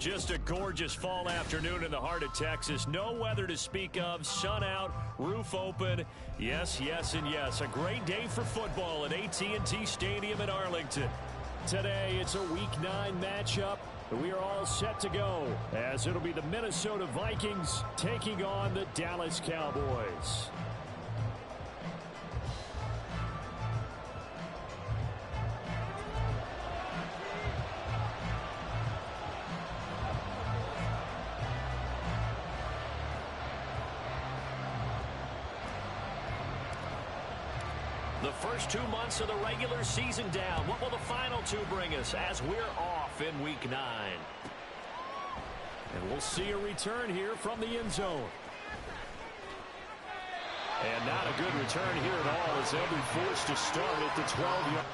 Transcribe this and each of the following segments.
Just a gorgeous fall afternoon in the heart of Texas. No weather to speak of. Sun out, roof open. Yes, yes, and yes. A great day for football at AT&T Stadium in Arlington. Today, it's a Week 9 matchup. We are all set to go, as it'll be the Minnesota Vikings taking on the Dallas Cowboys. The first 2 months of the regular season down. What will the final two bring us as we're off in Week 9? And we'll see a return here from the end zone. And not a good return here at all, as they'll be forced to start at the 12-yard.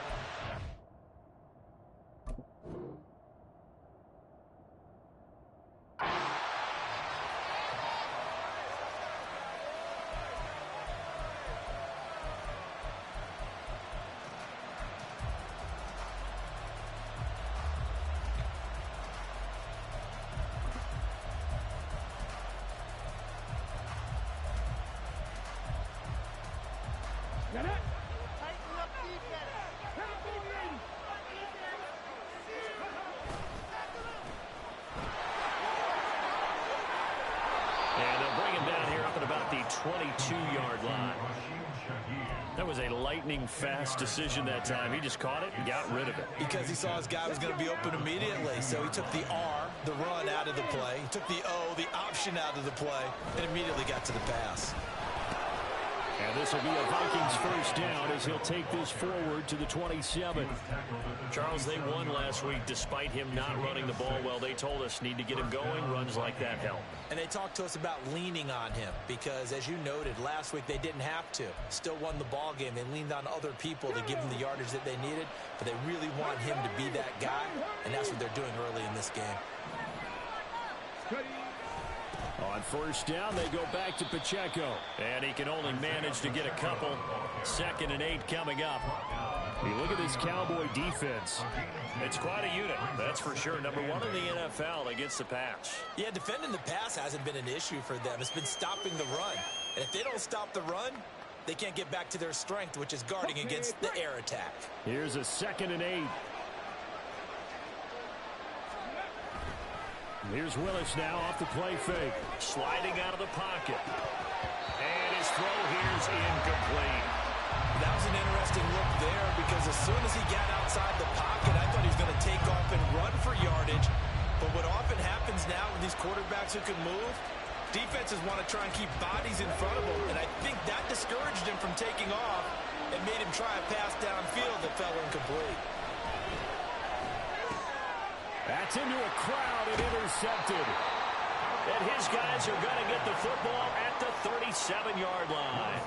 And they'll bring him down here up at about the 22-yard line. That was a lightning-fast decision that time. He just caught it and got rid of it. Because he saw his guy was going to be open immediately. So he took the R, the run, out of the play. He took the O, the option, out of the play, and immediately got to the pass. And this will be a Vikings first down as he'll take this forward to the 27. Charles, they won last week despite him not running the ball well. They told us need to get him going. Runs like that help. And they talked to us about leaning on him because, as you noted, last week they didn't have to. Still won the ball game. They leaned on other people to give them the yardage that they needed, but they really want him to be that guy, and that's what they're doing early in this game. On first down, they go back to Pacheco. And he can only manage to get a couple. 2nd and 8 coming up. You look at this Cowboy defense. It's quite a unit, that's for sure. Number 1 in the NFL against the pass. Yeah, defending the pass hasn't been an issue for them. It's been stopping the run. And if they don't stop the run, they can't get back to their strength, which is guarding against the air attack. Here's a 2nd and 8. Here's Willis now off the play fake. Sliding out of the pocket. And his throw here's incomplete. That was an interesting look there because as soon as he got outside the pocket, I thought he was going to take off and run for yardage. But what often happens now with these quarterbacks who can move, defenses want to try and keep bodies in front of them. And I think that discouraged him from taking off and made him try a pass downfield that fell incomplete. That's into a crowd and intercepted. And his guys are going to get the football at the 37-yard line.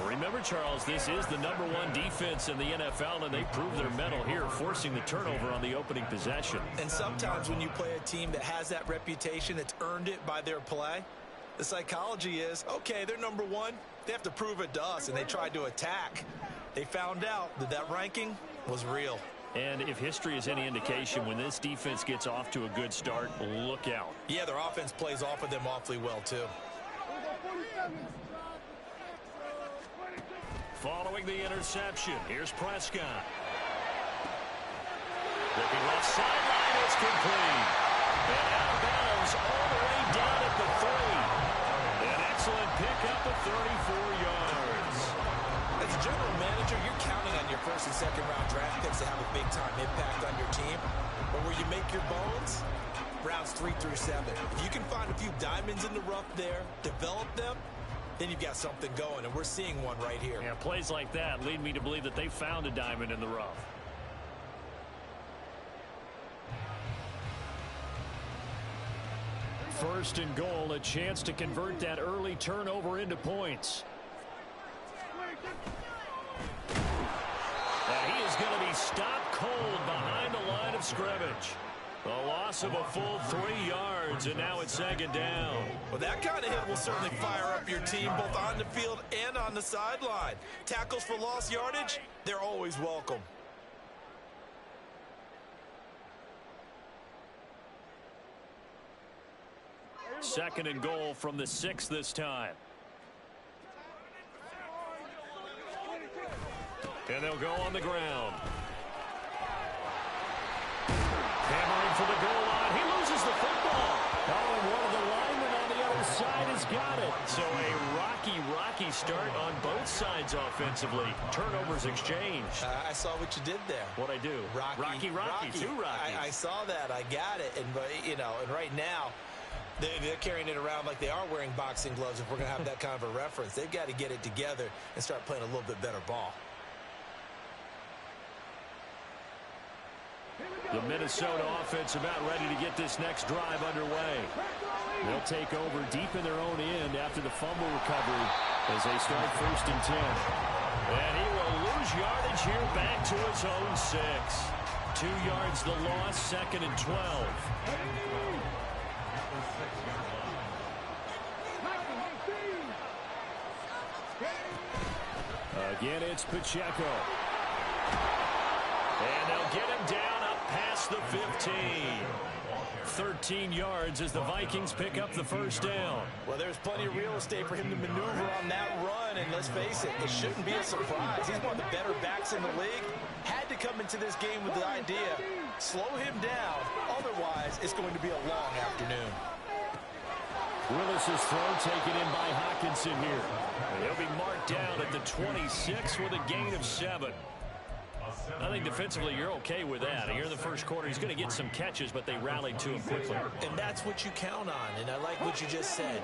Remember, Charles, this is the number 1 defense in the NFL, and they prove their mettle here, forcing the turnover on the opening possession. And sometimes when you play a team that has that reputation, that's earned it by their play, the psychology is, okay, they're number 1. They have to prove it to us, and they tried to attack. They found out that that ranking was real. And if history is any indication, when this defense gets off to a good start, look out. Yeah, their offense plays off of them awfully well, too. Following the interception, here's Prescott. Looking left sideline, it's complete. And out of bounds all the way down at the 3. An excellent pickup of 34 yards. As a general manager, you're counting on your first and second round draft picks to have a big-time impact on your team. But where you make your bones, rounds 3 through 7. If you can find a few diamonds in the rough there, develop them, then you've got something going, and we're seeing one right here. Yeah, plays like that lead me to believe that they found a diamond in the rough. First and goal, a chance to convert that early turnover into points. He is going to be stopped cold behind the line of scrimmage. A loss of a full 3 yards, and now it's 2nd down. Well, that kind of hit will certainly fire up your team both on the field and on the sideline. Tackles for lost yardage, they're always welcome. second and goal from the 6 this time. And they'll go on the ground. Hammering for the goal line. He loses the football. Oh, and one of the linemen on the other side has got it. So a rocky start on both sides offensively. Turnovers exchanged. I saw what you did there. What'd I do? Rocky. Two Rockies. I saw that. I got it. And, and right now, they're carrying it around like they are wearing boxing gloves. If we're going to have that kind of a reference, they've got to get it together and start playing a little bit better ball. The Minnesota offense about ready to get this next drive underway. They'll take over deep in their own end after the fumble recovery as they start 1st and 10. And he will lose yardage here back to his own 6. 2 yards the loss, 2nd and 12. Again, it's Pacheco. And they'll get him down up past the 15. 13 yards as the Vikings pick up the 1st down. Well, there's plenty of real estate for him to maneuver on that run, and let's face it, it shouldn't be a surprise. He's one of the better backs in the league. Had to come into this game with the idea, slow him down, otherwise it's going to be a long afternoon. Willis's throw taken in by Hockenson here. And he'll be marked down at the 26 with a gain of 7. I think defensively you're okay with that. Here in the 1st quarter, he's going to get some catches, but they rallied to him quickly. And that's what you count on, and I like what you just said.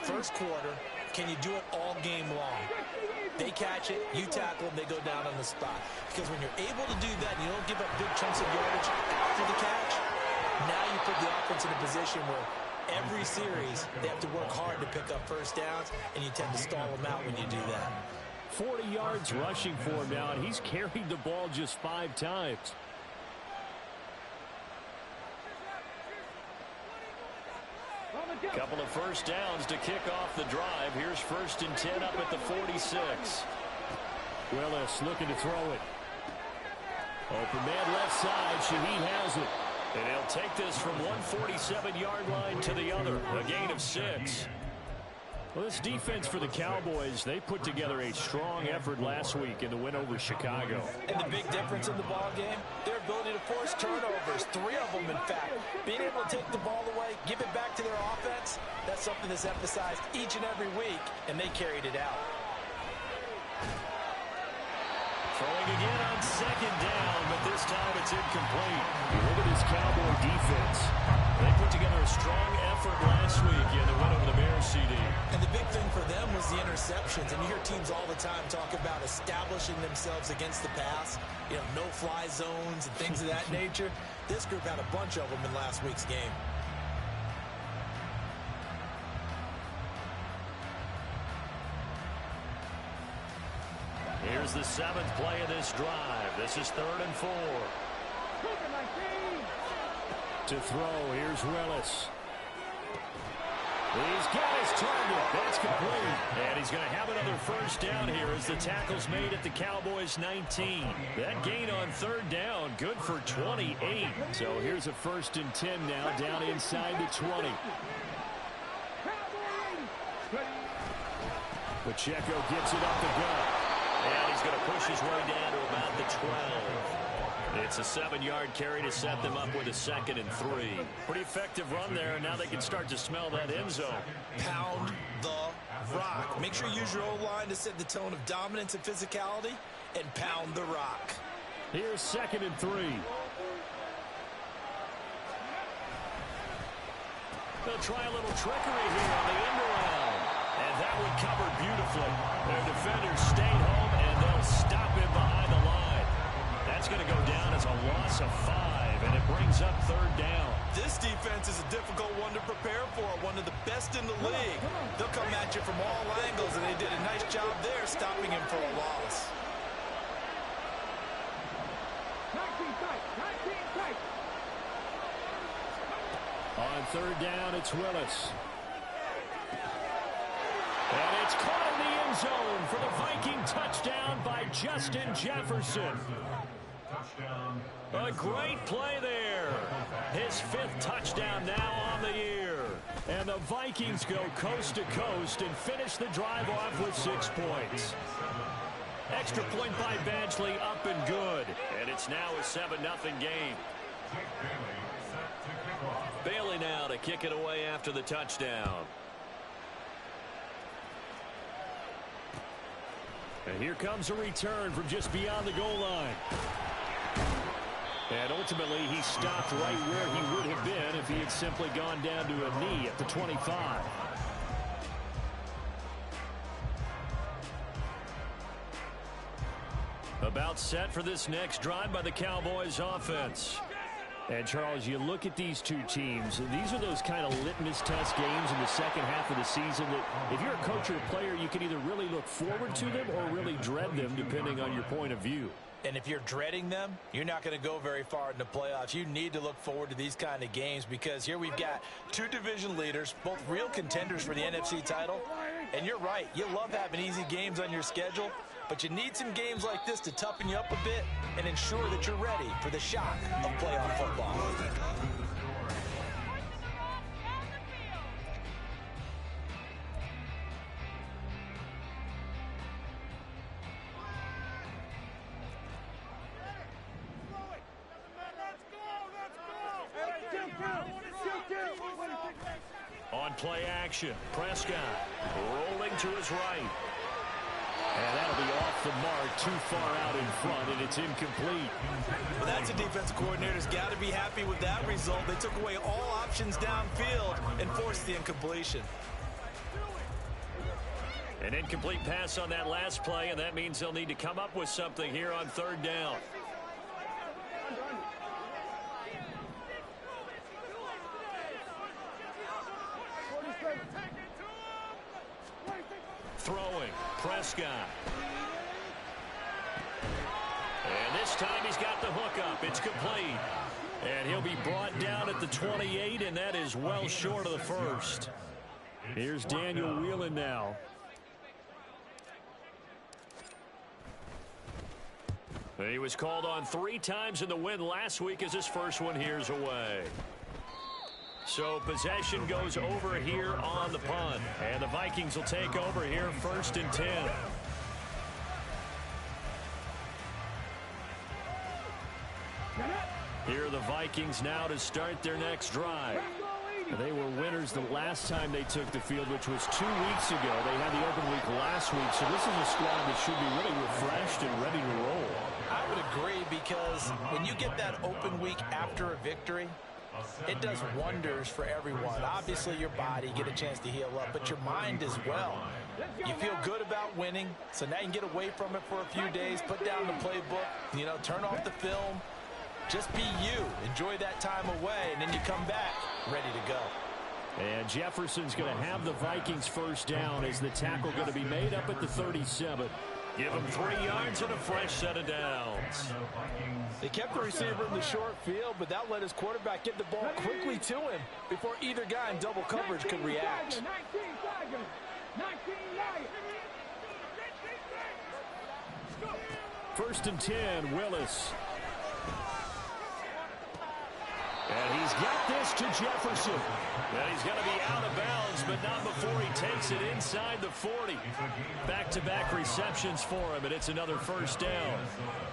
1st quarter, can you do it all game long? They catch it, you tackle them, they go down on the spot. Because when you're able to do that and you don't give up big chunks of yardage after the catch, now you put the offense in a position where every series they have to work hard to pick up 1st downs, and you tend to stall them out when you do that. 40 yards rushing for him now, and he's carried the ball just 5 times. Couple of 1st downs to kick off the drive. Here's 1st and 10 up at the 46. Willis looking to throw it. Open man left side. Shaheed has it. And he'll take this from 147-yard line to the other. A gain of 6. Well, this defense for the Cowboys, they put together a strong effort last week in the win over Chicago. And the big difference in the ball game, their ability to force turnovers, 3 of them, in fact. Being able to take the ball away, give it back to their offense, that's something that's emphasized each and every week, and they carried it out. Throwing again on 2nd down, but this time it's incomplete. You look at this Cowboy defense. They put together a strong effort last week in the win over the Bears, CD. And the big thing for them was the interceptions. And you hear teams all the time talk about establishing themselves against the pass, no-fly zones and things of that nature. This group had a bunch of them in last week's game. Here's the 7th play of this drive. This is 3rd and 4. To throw, here's Willis. He's got his target. That's complete. And he's going to have another 1st down here as the tackle's made at the Cowboys 19. That gain on 3rd down, good for 28. So here's a 1st and 10 now down inside the 20. Pacheco gets it up the gut. And he's going to push his way down to about the 12. It's a 7-yard carry to set them up with a 2nd and 3. Pretty effective run there, and now they can start to smell that end zone. Pound the rock. Make sure you use your O-line to set the tone of dominance and physicality, and pound the rock. Here's 2nd and 3. They'll try a little trickery here on the end around. And that one covered beautifully. Their defenders stayed home, and they'll stop him behind the line. That's going to go down as a loss of 5, and it brings up 3rd down. This defense is a difficult one to prepare for, one of the best in the league. They'll come at you from all angles, and they did a nice job there stopping him for a loss. On 3rd down, it's Willis. And it's caught in the end zone for the Viking touchdown by Justin Jefferson. A great play there. His 5th touchdown now on the year. And the Vikings go coast to coast and finish the drive off with 6 points. Extra point by Badgley, up and good. And it's now a 7-0 game. Bailey now to kick it away after the touchdown. And here comes a return from just beyond the goal line. And ultimately, he stopped right where he would have been if he had simply gone down to a knee at the 25. About set for this next drive by the Cowboys offense. And, Charles, you look at these two teams, these are those kind of litmus test games in the second half of the season that if you're a coach or a player, you can either really look forward to them or really dread them, depending on your point of view. And if you're dreading them, you're not going to go very far in the playoffs. You need to look forward to these kind of games because here we've got two division leaders, both real contenders for the NFC title. And you're right, you love having easy games on your schedule, but you need some games like this to toughen you up a bit and ensure that you're ready for the shock of playoff football. On play action, Prescott rolling to his right. And that'll be off the mark, too far out in front, and it's incomplete. Well, that's a defensive coordinator's got to be happy with that result. They took away all options downfield and forced the incompletion. An incomplete pass on that last play, and that means they'll need to come up with something here on third down. Throwing, Prescott. And this time he's got the hook up. It's complete. And he'll be brought down at the 28, and that is well short of the first. Here's Daniel Whelan now. He was called on 3 times in the win last week as his first one here's away. So possession goes over here on the punt. And the Vikings will take over here 1st and 10. Here are the Vikings now to start their next drive. They were winners the last time they took the field, which was 2 weeks ago. They had the open week last week, so this is a squad that should be really refreshed and ready to roll. I would agree because when you get that open week after a victory, it does wonders for everyone. Obviously, your body, get a chance to heal up, but your mind as well. You feel good about winning, so now you can get away from it for a few days, put down the playbook, turn off the film. Just be you. Enjoy that time away, and then you come back ready to go. And Jefferson's going to have the Vikings first down as the tackle going to be made up at the 37. Give him 3 yards and a fresh set of downs. They kept the receiver in the short field, but that let his quarterback get the ball quickly to him before either guy in double coverage could react. 1st and 10, Willis. And he's got this to Jefferson. And he's going to be out of bounds, but not before he takes it inside the 40. Back-to-back receptions for him, and it's another first down.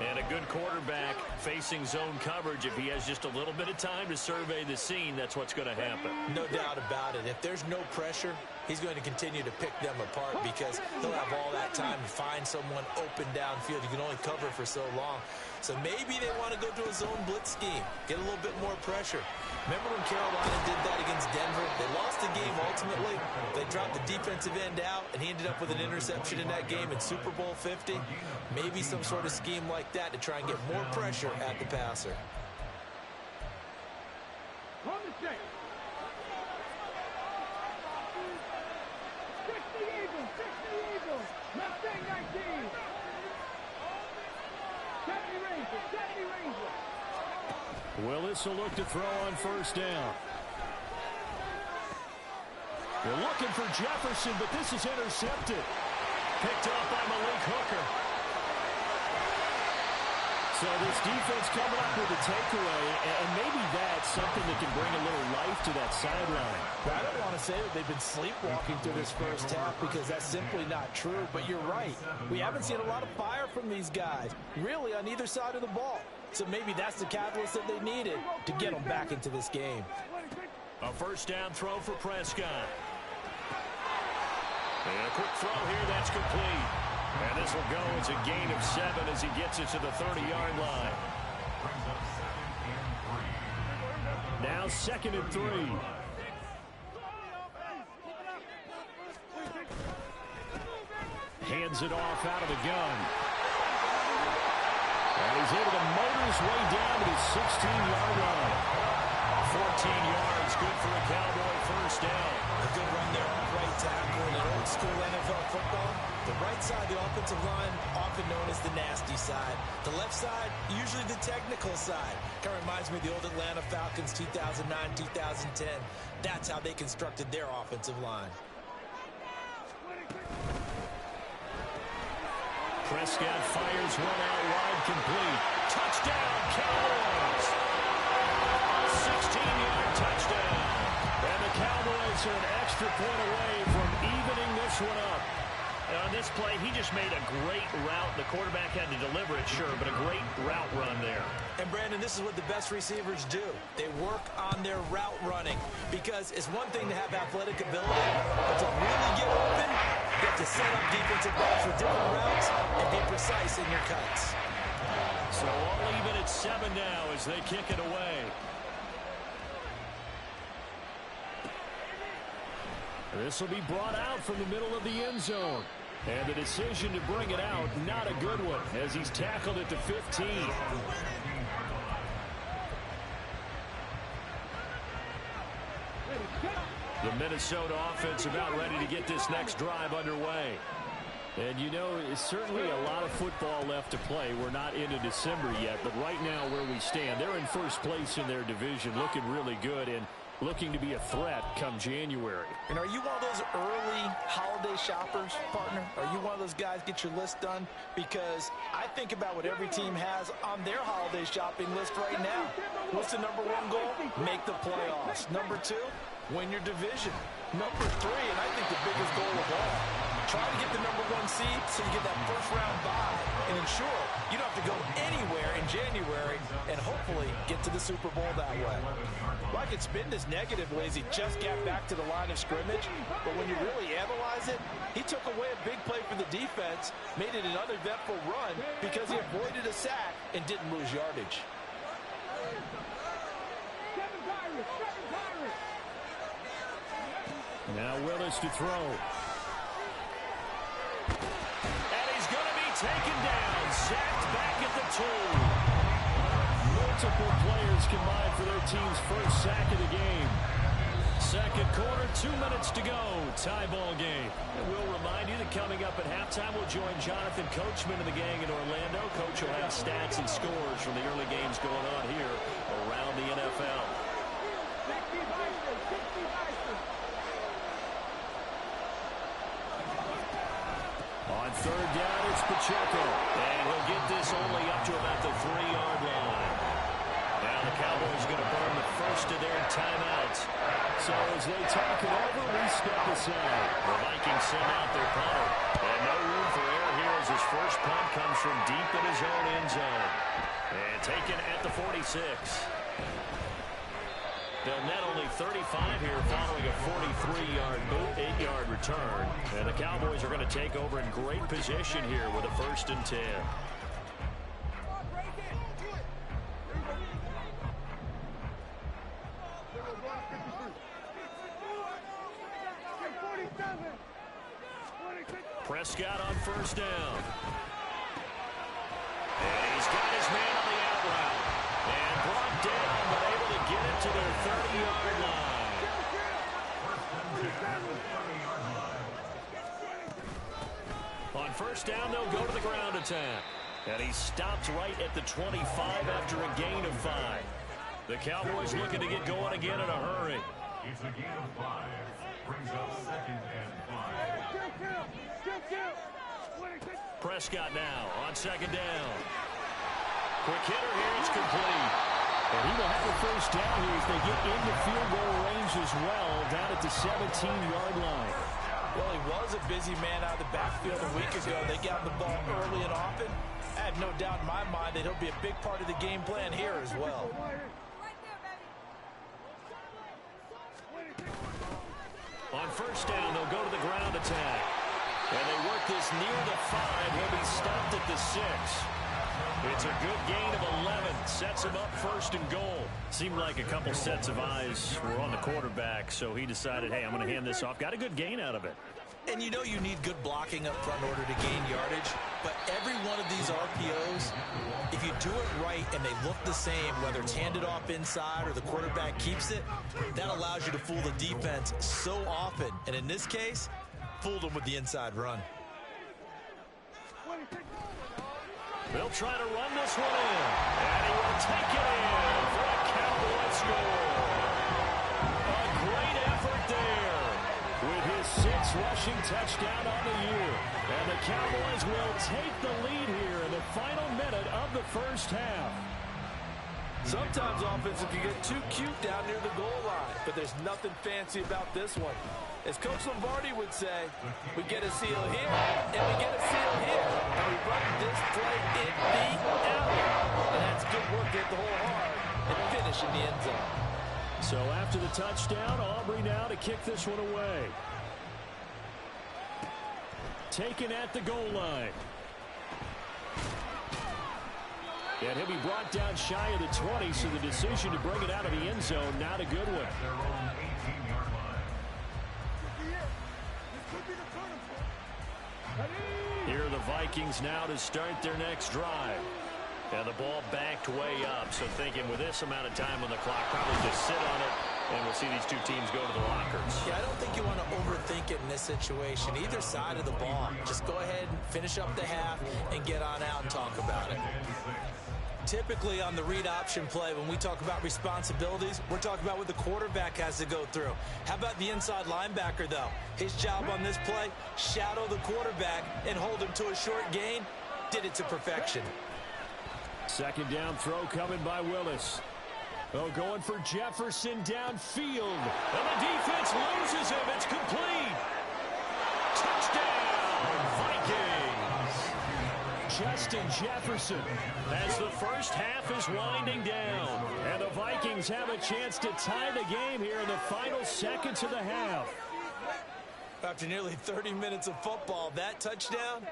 And a good quarterback facing zone coverage. If he has just a little bit of time to survey the scene, that's what's going to happen. No doubt about it. If there's no pressure, he's going to continue to pick them apart because he'll have all that time to find someone open downfield. You can only cover for so long. So maybe they want to go to a zone blitz scheme, get a little bit more pressure. Remember when Carolina did that against Denver? They lost the game ultimately. They dropped the defensive end out, and he ended up with an interception in that game in Super Bowl 50. Maybe some sort of scheme like that to try and get more pressure at the passer. Willis will look to throw on first down. They're looking for Jefferson, but this is intercepted. Picked off by Malik Hooker. So this defense coming up with a takeaway, and maybe that's something that can bring a little life to that sideline. I don't want to say that they've been sleepwalking through this first half because that's simply not true, but you're right. We haven't seen a lot of fire from these guys, really on either side of the ball. So maybe that's the catalyst that they needed to get them back into this game. A first down throw for Prescott. And a quick throw here, that's complete. And this will go as a gain of 7 as he gets it to the 30-yard line. Now 2nd and 3. Hands it off out of the gun. And he's able to motor his way down to the 16-yard line. 14 yards, good for a Cowboy first down. A good run there on right tackle in an old school NFL football. The right side, the offensive line, often known as the nasty side. The left side, usually the technical side. Kind of reminds me of the old Atlanta Falcons 2009, 2010. That's how they constructed their offensive line. Prescott fires one out wide, complete. Touchdown, Cowboys! 16-yard touchdown. And the Cowboys are an extra point away from evening this one up. On this play, he just made a great route. The quarterback had to deliver it, sure, but a great route run there. And, Brandon, this is what the best receivers do. They work on their route running because it's one thing to have athletic ability, but to really get open, you have to set up defensive backs with different routes and be precise in your cuts. So all even at 7 now as they kick it away. This will be brought out from the middle of the end zone. And the decision to bring it out, not a good one, as he's tackled at the 15. The Minnesota offense about ready to get this next drive underway. And you know, it's certainly a lot of football left to play. We're not into December yet, but right now where we stand, they're in first place in their division, looking really good and looking to be a threat come January. And are you one of those early holiday shoppers, partner? Are you one of those guys get your list done? Because I think about what every team has on their holiday shopping list right now. What's the number 1 goal? Make the playoffs. Number 2, win your division. Number 3, and I think the biggest goal of all, try to get the number 1 seed so you get that first round bye and ensure you don't have to go anywhere in January and hopefully get to the Super Bowl that way. Well, I could spin this negatively as he just got back to the line of scrimmage, but when you really analyze it, he took away a big play for the defense, made it an uneventful run because he avoided a sack and didn't lose yardage. Now Willis to throw. And he's going to be taken down, sacked back at the 2. Multiple players combined for their team's first sack of the game. Second quarter, 2 minutes to go. Tie ball game. And we'll remind you that coming up at halftime, we'll join Jonathan Coachman and the gang in Orlando. Coach will have stats and scores from the early games going on here around the NFL. On third down, it's Pacheco. And he'll get this only up to about the 3-yard line. Now the Cowboys are going to burn the first of their timeouts. So as they talk it over, we step aside. The Vikings send out their punter. And no room for error here as his first punt comes from deep in his own end zone. And taken at the 46. They'll net only 35 here following a 43-yard 8-yard return. And the Cowboys are going to take over in great position here with a 1st and 10. Prescott on first down. And he's got his man on the out route. And brought down, but able to get it to their 30-yard line. On first down, they'll go to the ground attack. And he stopped right at the 25 after a gain of 5. The Cowboys looking to get going again in a hurry. It's a gain of 5. Brings up 2nd and 5. Prescott now on 2nd down. Quick hitter here. It's complete. And he will have a first down here as they get into field goal range as well, down at the 17-yard line. Well, he was a busy man out of the backfield a week ago. They got the ball early and often. I have no doubt in my mind that he'll be a big part of the game plan here as well. On first down, they'll go to the ground attack. And they work this near the 5. He'll be stopped at the 6. It's a good gain of 11. Sets him up first and goal. Seemed like a couple sets of eyes were on the quarterback, so he decided, hey, I'm going to hand this off. Got a good gain out of it. And you know you need good blocking up front in order to gain yardage. But every one of these RPOs, if you do it right and they look the same, whether it's handed off inside or the quarterback keeps it, that allows you to fool the defense so often. And in this case, fooled them with the inside run. They'll try to run this one in. And he will take it in for a Cowboy score. A great effort there with his 6th rushing touchdown on the year. And the Cowboys will take the lead here in the final minute of the first half. Sometimes offensive can get too cute down near the goal line, but there's nothing fancy about this one. As Coach Lombardi would say, we get a seal here, and we get a seal here. And we run this play in the alley. And that's good work to hit the hole hard and finish in the end zone. So after the touchdown, Aubrey now to kick this one away. Taken at the goal line. And he'll be brought down shy of the 20, so the decision to bring it out of the end zone, not a good one. Their own 18-yard line. Here are the Vikings now to start their next drive. And the ball backed way up, so thinking with this amount of time on the clock, probably just sit on it, and we'll see these two teams go to the lockers. Yeah, I don't think you want to overthink it in this situation. Either side of the ball. Just go ahead and finish up the half and get on out and talk about it. Typically on the read option play, when we talk about responsibilities, we're talking about what the quarterback has to go through. How about the inside linebacker, though? His job on this play, shadow the quarterback and hold him to a short gain. Did it to perfection. Second down throw coming by Willis. Oh, going for Jefferson downfield. And the defense loses him. It's complete. Touchdown, Vikings. Justin Jefferson as the first half is winding down. And the Vikings have a chance to tie the game here in the final seconds of the half. After nearly 30 minutes of football, that touchdown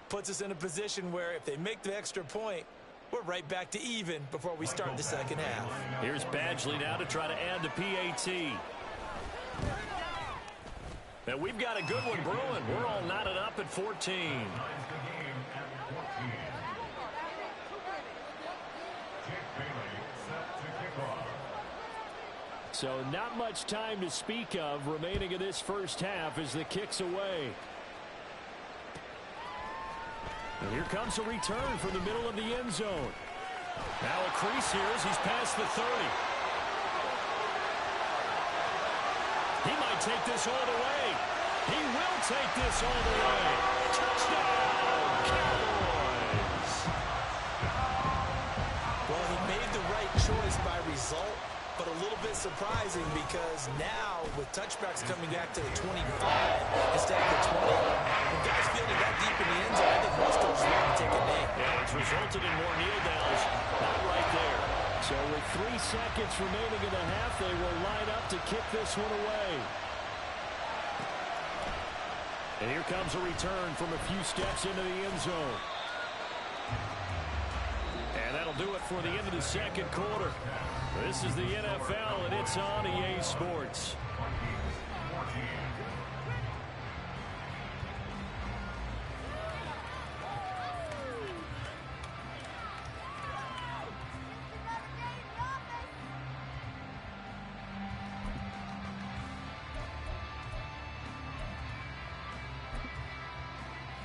puts us in a position where if they make the extra point, we're right back to even before we start the second half. Here's Badgley now to try to add the PAT. And we've got a good one brewing. We're all knotted up at 14. So not much time to speak of remaining in this first half as the kick's away. And here comes a return from the middle of the end zone. Now a crease here as he's past the 30. He might take this all the way. He will take this all the way. Touchdown, Cowboys. Well, he made the right choice by result, but a little bit surprising because now with touchbacks coming back to the 25 instead of the 20, when guys fielded that deep in the end zone, I think most coaches want to take a knee. Yeah, it's resulted in more kneel downs. Not right there. So with 3 seconds remaining in the half, they will line up to kick this one away. And here comes a return from a few steps into the end zone. And that'll do it for the end of the second quarter. This is the NFL, and it's on EA Sports.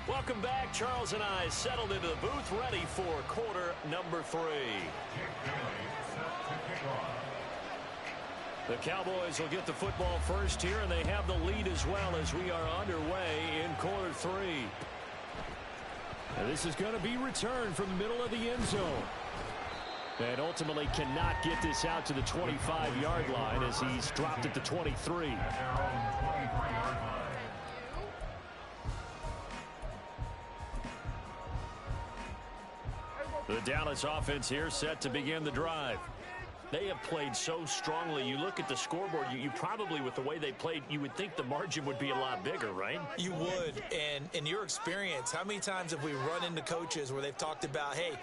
Welcome back. Charles and I settled into the booth, ready for quarter number 3. The Cowboys will get the football first here, and they have the lead as well as we are underway in quarter 3. And this is going to be returned from the middle of the end zone. And ultimately cannot get this out to the 25-yard line as he's dropped at the 23. The Dallas offense here set to begin the drive. They have played so strongly. You look at the scoreboard, you probably, with the way they played, you would think the margin would be a lot bigger, right? You would. And in your experience, how many times have we run into coaches where they've talked about, hey,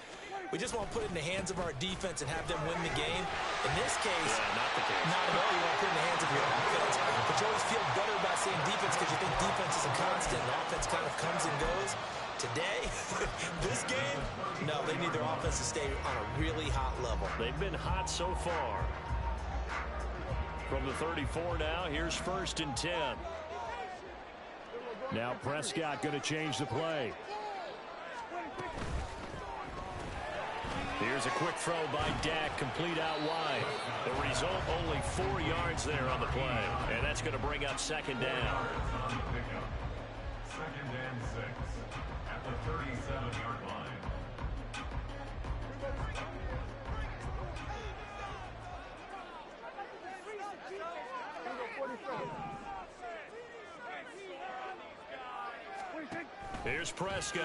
we just want to put it in the hands of our defense and have them win the game? In this case, not the case. Not at all. You want to put it in the hands of your offense. But you always feel better about saying defense because you think defense is a constant and offense kind of comes and goes. Today, this game, no, they need their offense to stay on a really hot level. They've been hot so far. From the 34 now, here's 1st and 10. Now Prescott going to change the play. Here's a quick throw by Dak, complete out wide. The result, only 4 yards there on the play. And that's going to bring up 2nd down. 2nd and 6 at the 37-yard line. Here's Prescott.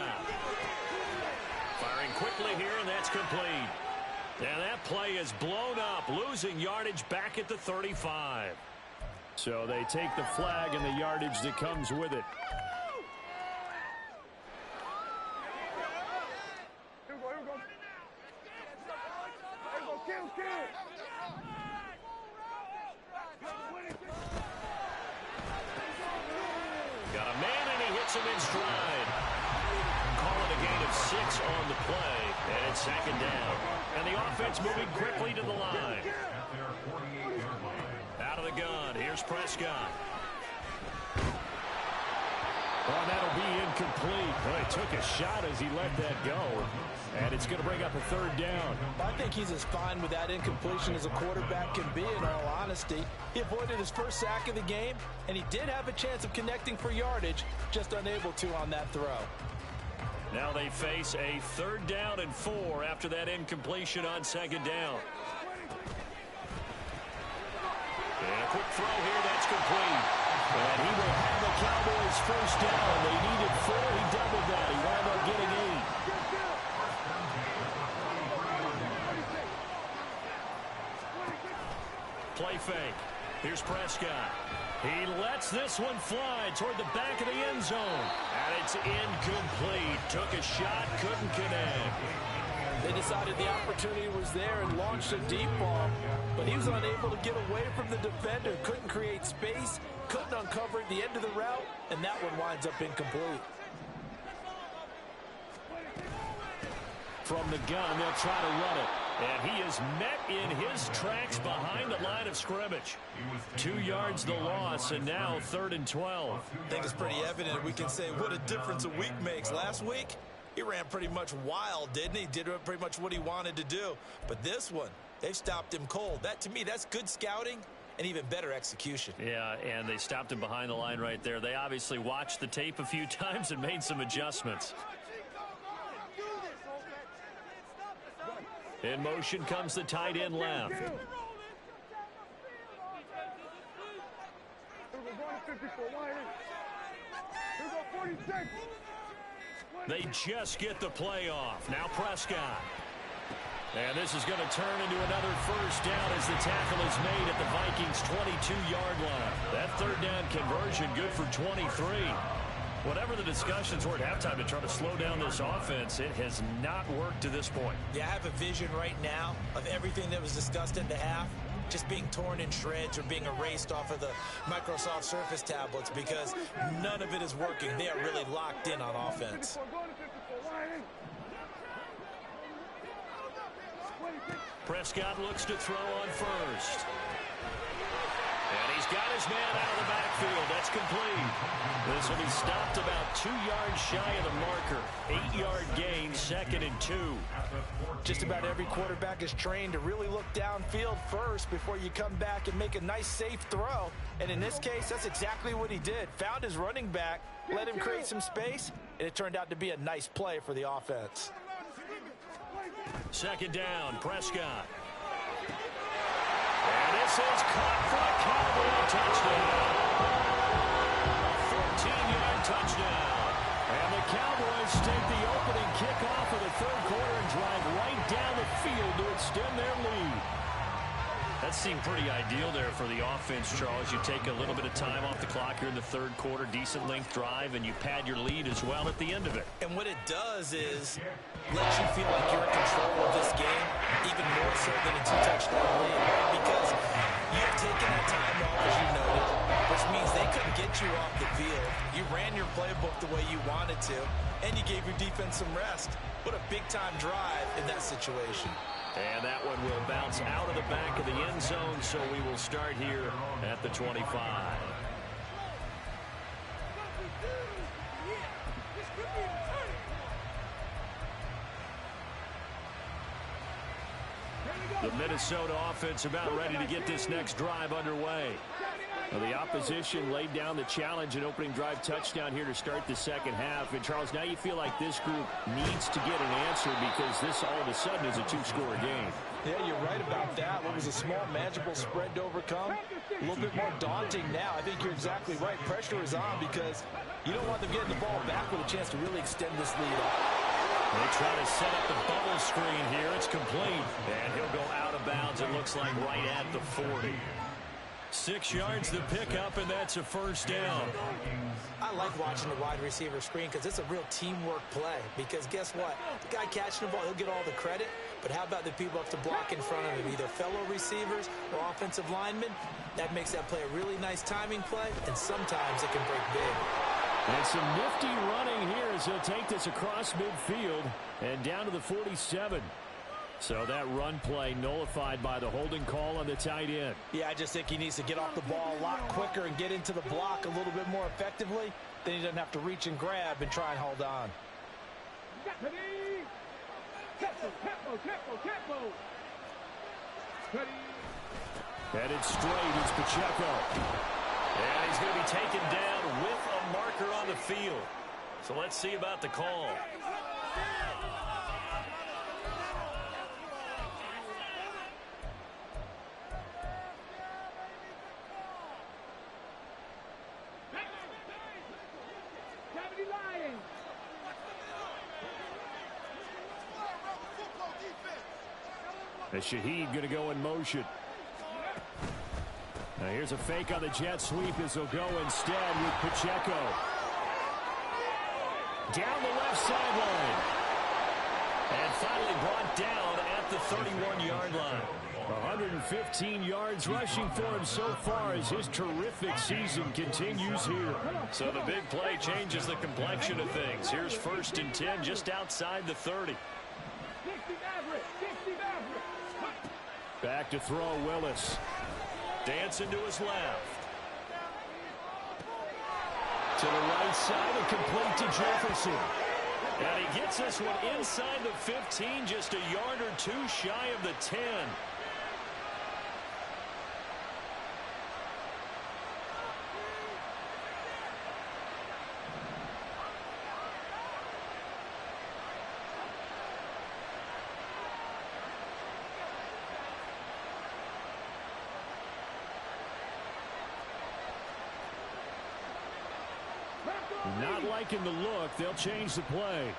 Firing quickly here, and that's complete. And that play is blown up, losing yardage back at the 35. So they take the flag and the yardage that comes with it. Got a man, and he hits him in stride. Call it a gain of 6 on the play, and it's 2nd down. And the offense moving quickly to the line. At their 48-yard line. Out of the gun, here's Prescott. Well, that'll be incomplete. Well, he took a shot as he let that go. And it's going to bring up a 3rd down. I think he's as fine with that incompletion as a quarterback can be, in all honesty. He avoided his first sack of the game, and he did have a chance of connecting for yardage, just unable to on that throw. Now they face a 3rd down and 4 after that incompletion on 2nd down. And a quick throw here, that's complete. And he will have the Cowboys 1st down. They needed 4. He doubled that. He wound up getting 8. Play fake. Here's Prescott. He lets this one fly toward the back of the end zone. And it's incomplete. Took a shot, couldn't connect. They decided the opportunity was there and launched a deep ball, but he was unable to get away from the defender, couldn't create space, couldn't uncover the end of the route, and that one winds up incomplete. From the gun, they'll try to run it. And he is met in his tracks behind the line of scrimmage. 2 yards the loss, and now 3rd and 12. I think it's pretty evident. We can say what a difference a week makes. Last week, he ran pretty much wild, didn't he? Did pretty much what he wanted to do. But this one, they've stopped him cold. That, to me, that's good scouting and even better execution. Yeah, and they stopped him behind the line right there. They obviously watched the tape a few times and made some adjustments. In motion comes the tight end left. They just get the play off. Now Prescott. And this is going to turn into another 1st down as the tackle is made at the Vikings' 22-yard line. That 3rd down conversion good for 23. Whatever the discussions were at halftime to try to slow down this offense, it has not worked to this point. Yeah, I have a vision right now of everything that was discussed at the half just being torn in shreds or being erased off of the Microsoft Surface tablets because none of it is working. They are really locked in on offense. Prescott looks to throw on 1st. And he's got his man out of the backfield. That's complete. This will be stopped about 2 yards shy of the marker. 8-yard gain, 2nd and 2. Just about every quarterback is trained to really look downfield first before you come back and make a nice, safe throw. And in this case, that's exactly what he did. Found his running back, let him create some space, and it turned out to be a nice play for the offense. Second down, Prescott. And this is caught for a Cowboy touchdown. A 14-yard touchdown. And the Cowboys take the opening kickoff of the third quarter and drive right down the field to extend their lead. That seemed pretty ideal there for the offense, Charles. You take a little bit of time off the clock here in the third quarter, decent length drive, and you pad your lead as well at the end of it. And what it does is let you feel like you're in control of this game, even more so than a two-touchdown lead, right? Because you've taken that time off, as you noted, which means they couldn't get you off the field. You ran your playbook the way you wanted to, and you gave your defense some rest. What a big-time drive in that situation. And that one will bounce out of the back of the end zone, so we will start here at the 25. The Minnesota offense about ready to get this next drive underway. Well, the opposition laid down the challenge and opening drive touchdown here to start the second half. And, Charles, now you feel like this group needs to get an answer because this all of a sudden is a two-score game. Yeah, you're right about that. What was a small, manageable spread to overcome, a little bit more daunting now. I think you're exactly right. Pressure is on because you don't want them getting the ball back with a chance to really extend this lead up. They try to set up the bubble screen here. It's complete. And he'll go out of bounds, it looks like, right at the 40. 6 yards to pick up, and that's a first down. I like watching the wide receiver screen because it's a real teamwork play. Because guess what? The guy catching the ball, he'll get all the credit. But how about the people up to block in front of him, either fellow receivers or offensive linemen? That makes that play a really nice timing play, and sometimes it can break big. And some nifty running here as he'll take this across midfield and down to the 47. So that run play nullified by the holding call on the tight end. Yeah, I just think he needs to get off the ball a lot quicker and get into the block a little bit more effectively. Then he doesn't have to reach and grab and try and hold on. Headed straight, it's Pacheco. And he's going to be taken down with a marker on the field. So let's see about the call. And Shaheed going to go in motion. Now here's a fake on the jet sweep as he'll go instead with Pacheco. Down the left sideline. And finally brought down at the 31-yard line. 115 yards rushing for him so far as his terrific season continues here. So the big play changes the complexion of things. Here's 1st and 10 just outside the 30. Back to throw, Willis. Dancing to his left. To the right side and complete to Jefferson. And he gets this one inside the 15, just a yard or two shy of the 10. Not liking the look, they'll change the play.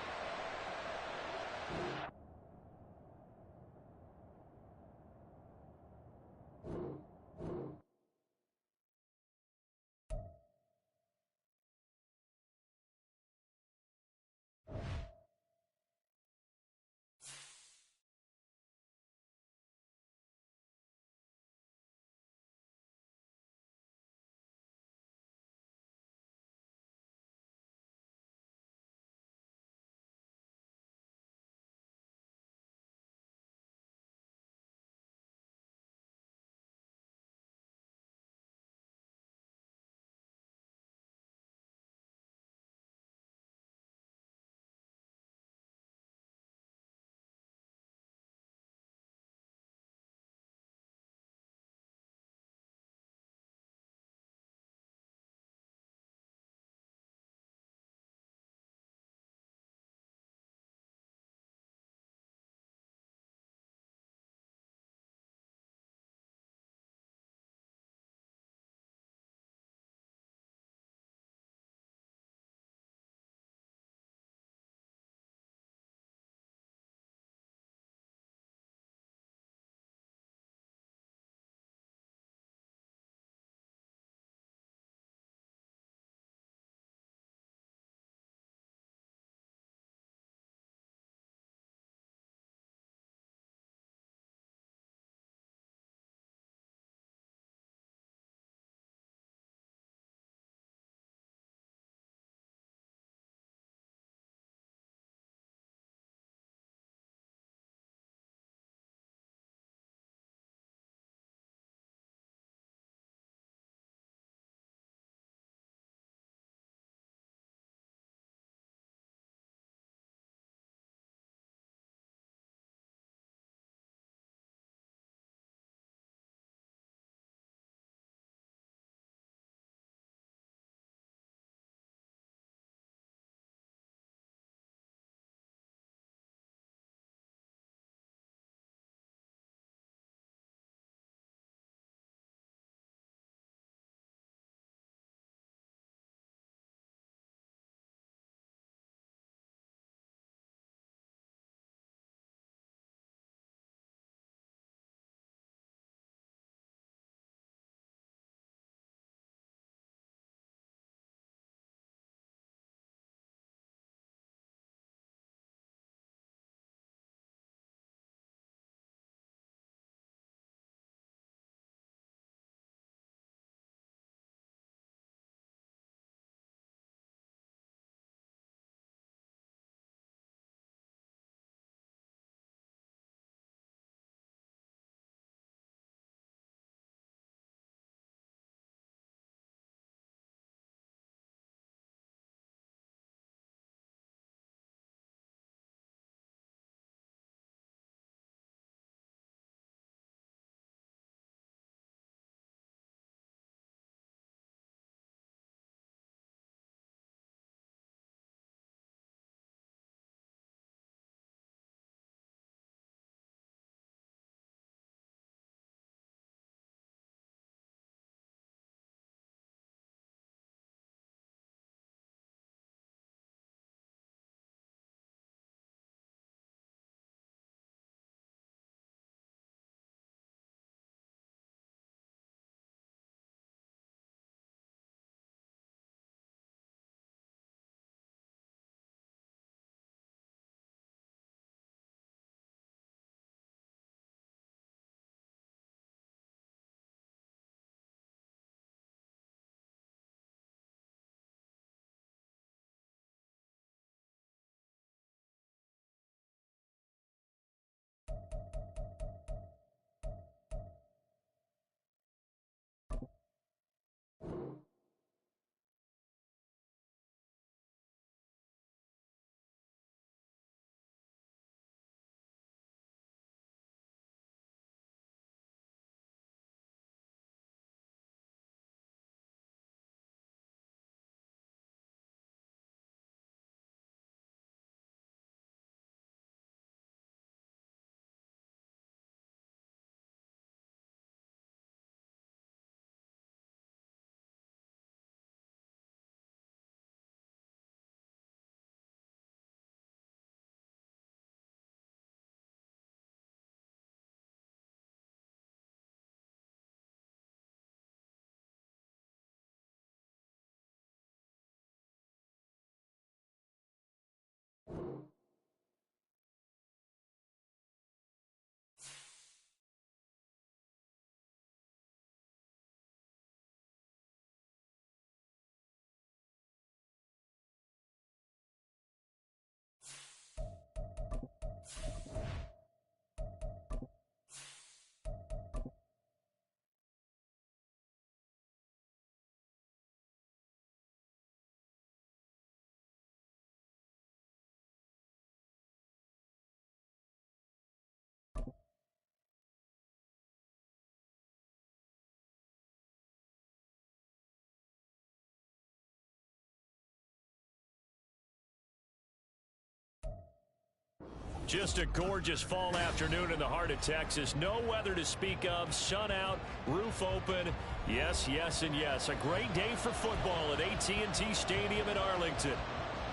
Just a gorgeous fall afternoon in the heart of Texas. No weather to speak of. Sun out, roof open. Yes, yes, and yes. A great day for football at AT&T Stadium in Arlington.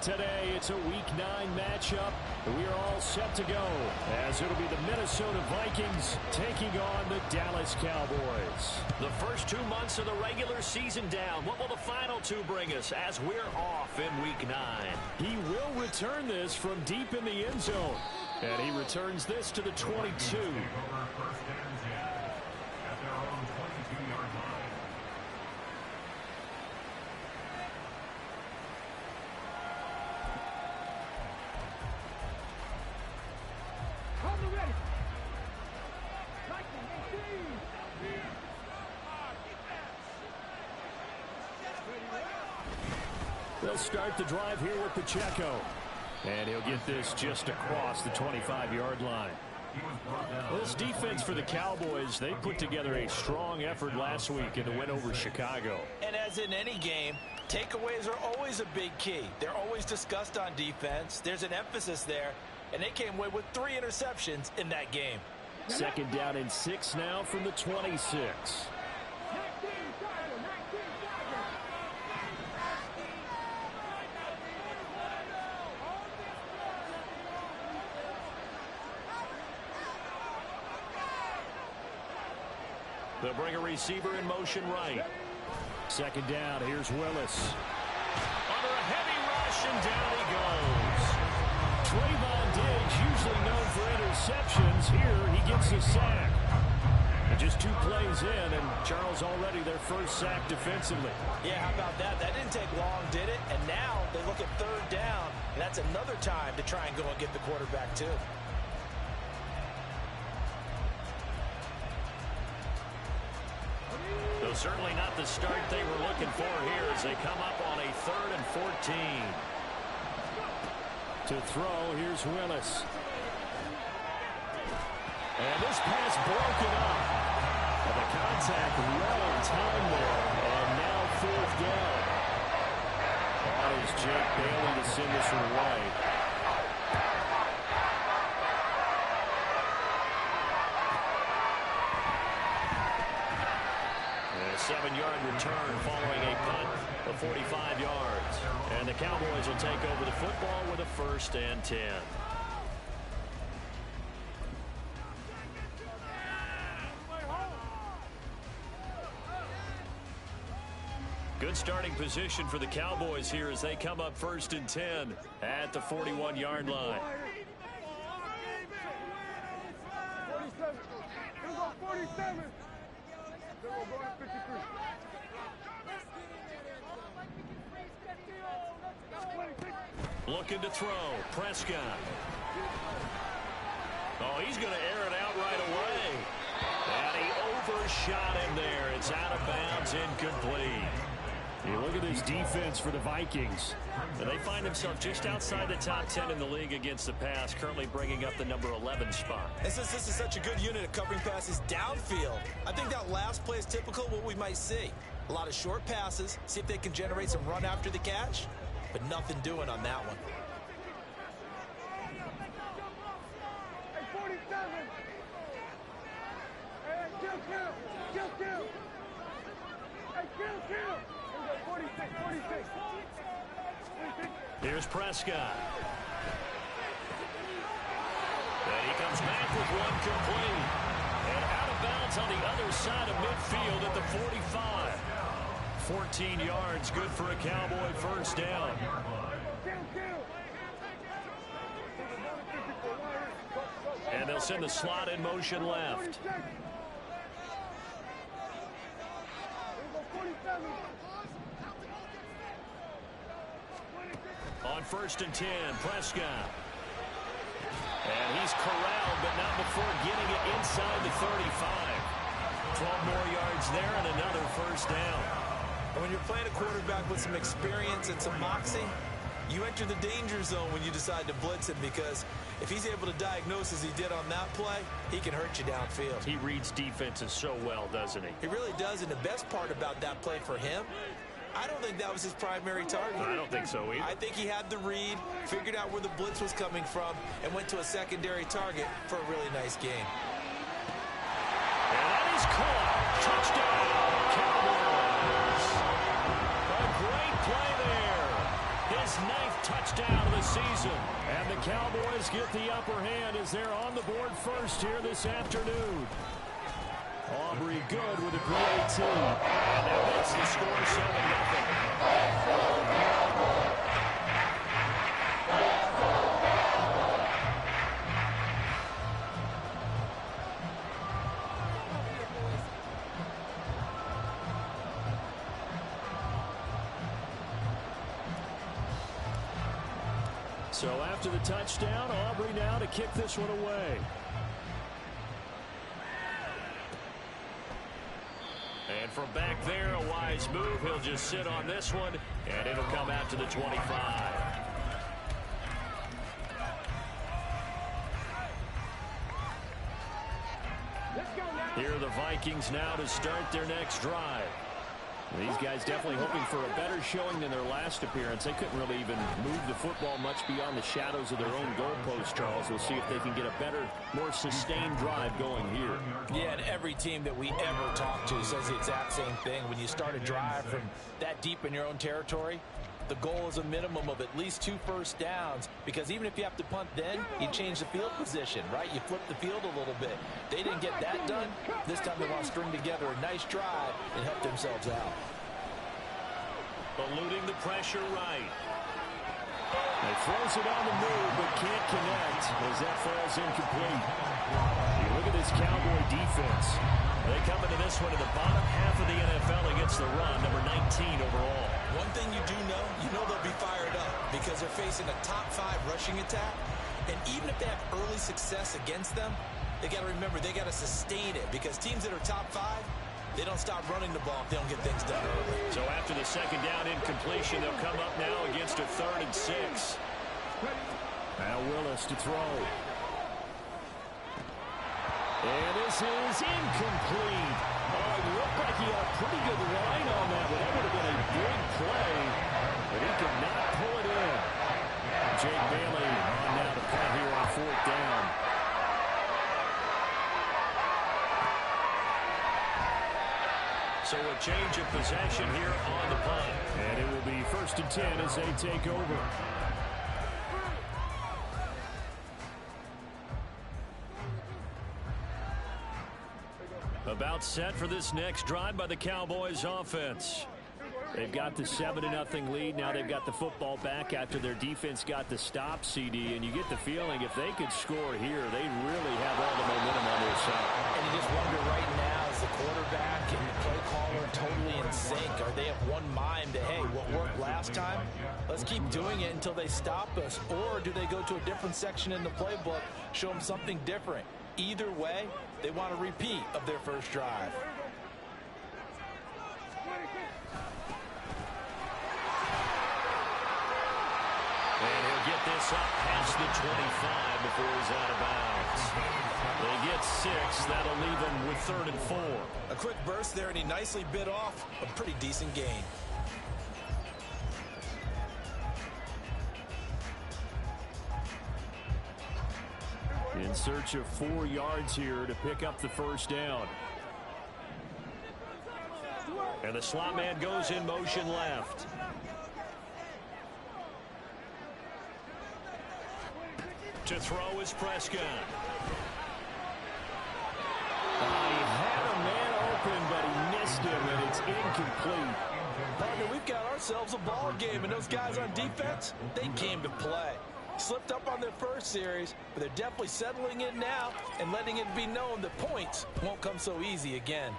Today, it's a Week 9 matchup. We are all set to go as it'll be the Minnesota Vikings taking on the Dallas Cowboys. The first 2 months of the regular season down. What will the final 2 bring us as we're off in Week 9? He will return this from deep in the end zone. And he returns this to the 22. First and 10 at their own 22-yard line. They'll start the drive here with Pacheco. And he'll get this just across the 25-yard line. This defense for the Cowboys, they put together a strong effort last week in the win over Chicago. And as in any game, takeaways are always a big key. They're always discussed on defense. There's an emphasis there, and they came away with 3 interceptions in that game. Second down and 6 now from the 26. They'll bring a receiver in motion right. Second down, here's Willis. Under a heavy rush, and down he goes. Trayvon Diggs, usually known for interceptions. Here, he gets a sack. And just 2 plays in, and Charles already their first sack defensively. Yeah, how about that? That didn't take long, did it? And now they look at 3rd down, and that's another time to try and go and get the quarterback, too. Though certainly not the start they were looking for here as they come up on a 3rd and 14. To throw, here's Willis. And this pass broken up. And the contact well in time there. And now 4th down. That is Jake Bailey to send this away. And a 7-yard return following a punt of 45 yards. And the Cowboys will take over the football with a 1st and 10. Good starting position for the Cowboys here as they come up 1st and 10 at the 41-yard line. Looking to throw. Prescott. Oh, he's going to air it out right away. And he overshot him there. It's out of bounds, incomplete. You look at this defense for the Vikings. And they find themselves just outside the top 10 in the league against the pass, currently bringing up the number 11 spot. And since this is such a good unit of covering passes downfield, I think that last play is typical of what we might see. A lot of short passes, see if they can generate some run after the catch, but nothing doing on that one. Here's Prescott. And he comes back with one complete. And out of bounds on the other side of midfield at the 45. 14 yards, good for a Cowboy 1st down. And they'll send the slot in motion left. On 1st and 10, Prescott. And he's corralled, but not before getting it inside the 35. 12 more yards there and another 1st down. And when you're playing a quarterback with some experience and some moxie, you enter the danger zone when you decide to blitz him, because if he's able to diagnose as he did on that play, he can hurt you downfield. He reads defenses so well, doesn't he? He really does, and the best part about that play for him, I don't think that was his primary target. I don't think so either. I think he had the read, figured out where the blitz was coming from, and went to a secondary target for a really nice game. And that is caught. Touchdown, Cowboys. A great play there. His 9th touchdown of the season. And the Cowboys get the upper hand as they're on the board first here this afternoon. Aubrey good with a PAT. And that makes the score 7-0. So after the touchdown, Aubrey now to kick this one away. And from back there, a wise move. He'll just sit on this one, and it'll come out to the 25. Here are the Vikings now to start their next drive. These guys definitely hoping for a better showing than their last appearance. They couldn't really even move the football much beyond the shadows of their own goalpost, Charles. We'll see if they can get a better, more sustained drive going here. Yeah, and every team that we ever talk to says the exact same thing. When you start a drive from that deep in your own territory, the goal is a minimum of at least 2 first downs, because even if you have to punt then, you change the field position, right? You flip the field a little bit. They didn't get that done. This time they want to string together a nice drive and help themselves out. Eluding the pressure right. He throws it on the move, but can't connect as that falls incomplete. You look at this Cowboy defense. They come into this one in the bottom half of the NFL against the run, number 19 overall. One thing you do know they'll be fired up because they're facing a top 5 rushing attack. And even if they have early success against them, they got to remember they got to sustain it, because teams that are top 5, they don't stop running the ball if they don't get things done early. So after the second down incompletion, they'll come up now against a 3rd and 6. Now Willis to throw. And this is incomplete. Oh, it looked like he had a pretty good line on that, but that would have been a big play. But he could not pull it in. Jake Bailey on now to punt here on 4th down. So a change of possession here on the punt. And it will be 1st and 10 as they take over. About set for this next drive by the Cowboys offense. They've got the 7-0 lead. Now they've got the football back after their defense got the stop, CD. And you get the feeling if they could score here, they'd really have all the momentum on their side. And you just wonder right now, is the quarterback and the play caller totally in sync? Are they of one mind that, hey, what worked last time, let's keep doing it until they stop us? Or do they go to a different section in the playbook, show them something different? Either way, they want a repeat of their first drive. And he'll get this up past the 25 before he's out of bounds. They get 6. That'll leave him with 3rd and 4. A quick burst there, and he nicely bit off a pretty decent gain. In search of 4 yards here to pick up the first down. And the slot man goes in motion left. To throw is Prescott. He had a man open, but he missed him, and it's incomplete. Partner, we've got ourselves a ball game, and those guys on defense, they came to play. Slipped up on their first series, but they're definitely settling in now and letting it be known that points won't come so easy again.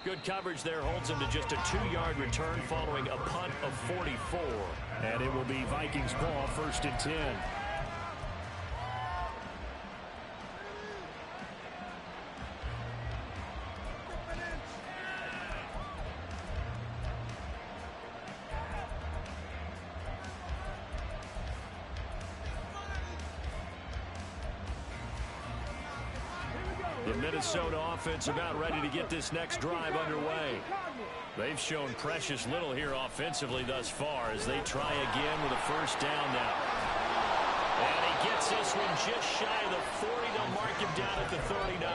Good coverage there holds him to just a 2-yard return following a punt of 44. And it will be Vikings ball, 1st and 10. The Minnesota offense about ready to get this next drive underway. They've shown precious little here offensively thus far as they try again with a first down now. And he gets this one just shy of the 40. They'll mark him down at the 39.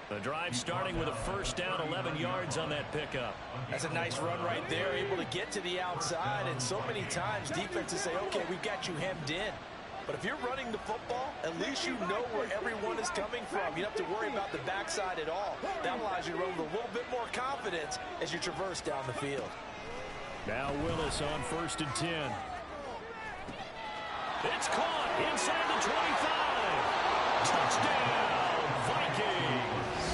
The drive starting with a first down, 11 yards on that pickup. That's a nice run right there, able to get to the outside. And so many times defenses say, okay, we've got you hemmed in. But if you're running the football, at least you know where everyone is coming from. You don't have to worry about the backside at all. That allows you to run with a little bit more confidence as you traverse down the field. Now Willis on 1st and 10. It's caught inside the 25. Touchdown, Vikings.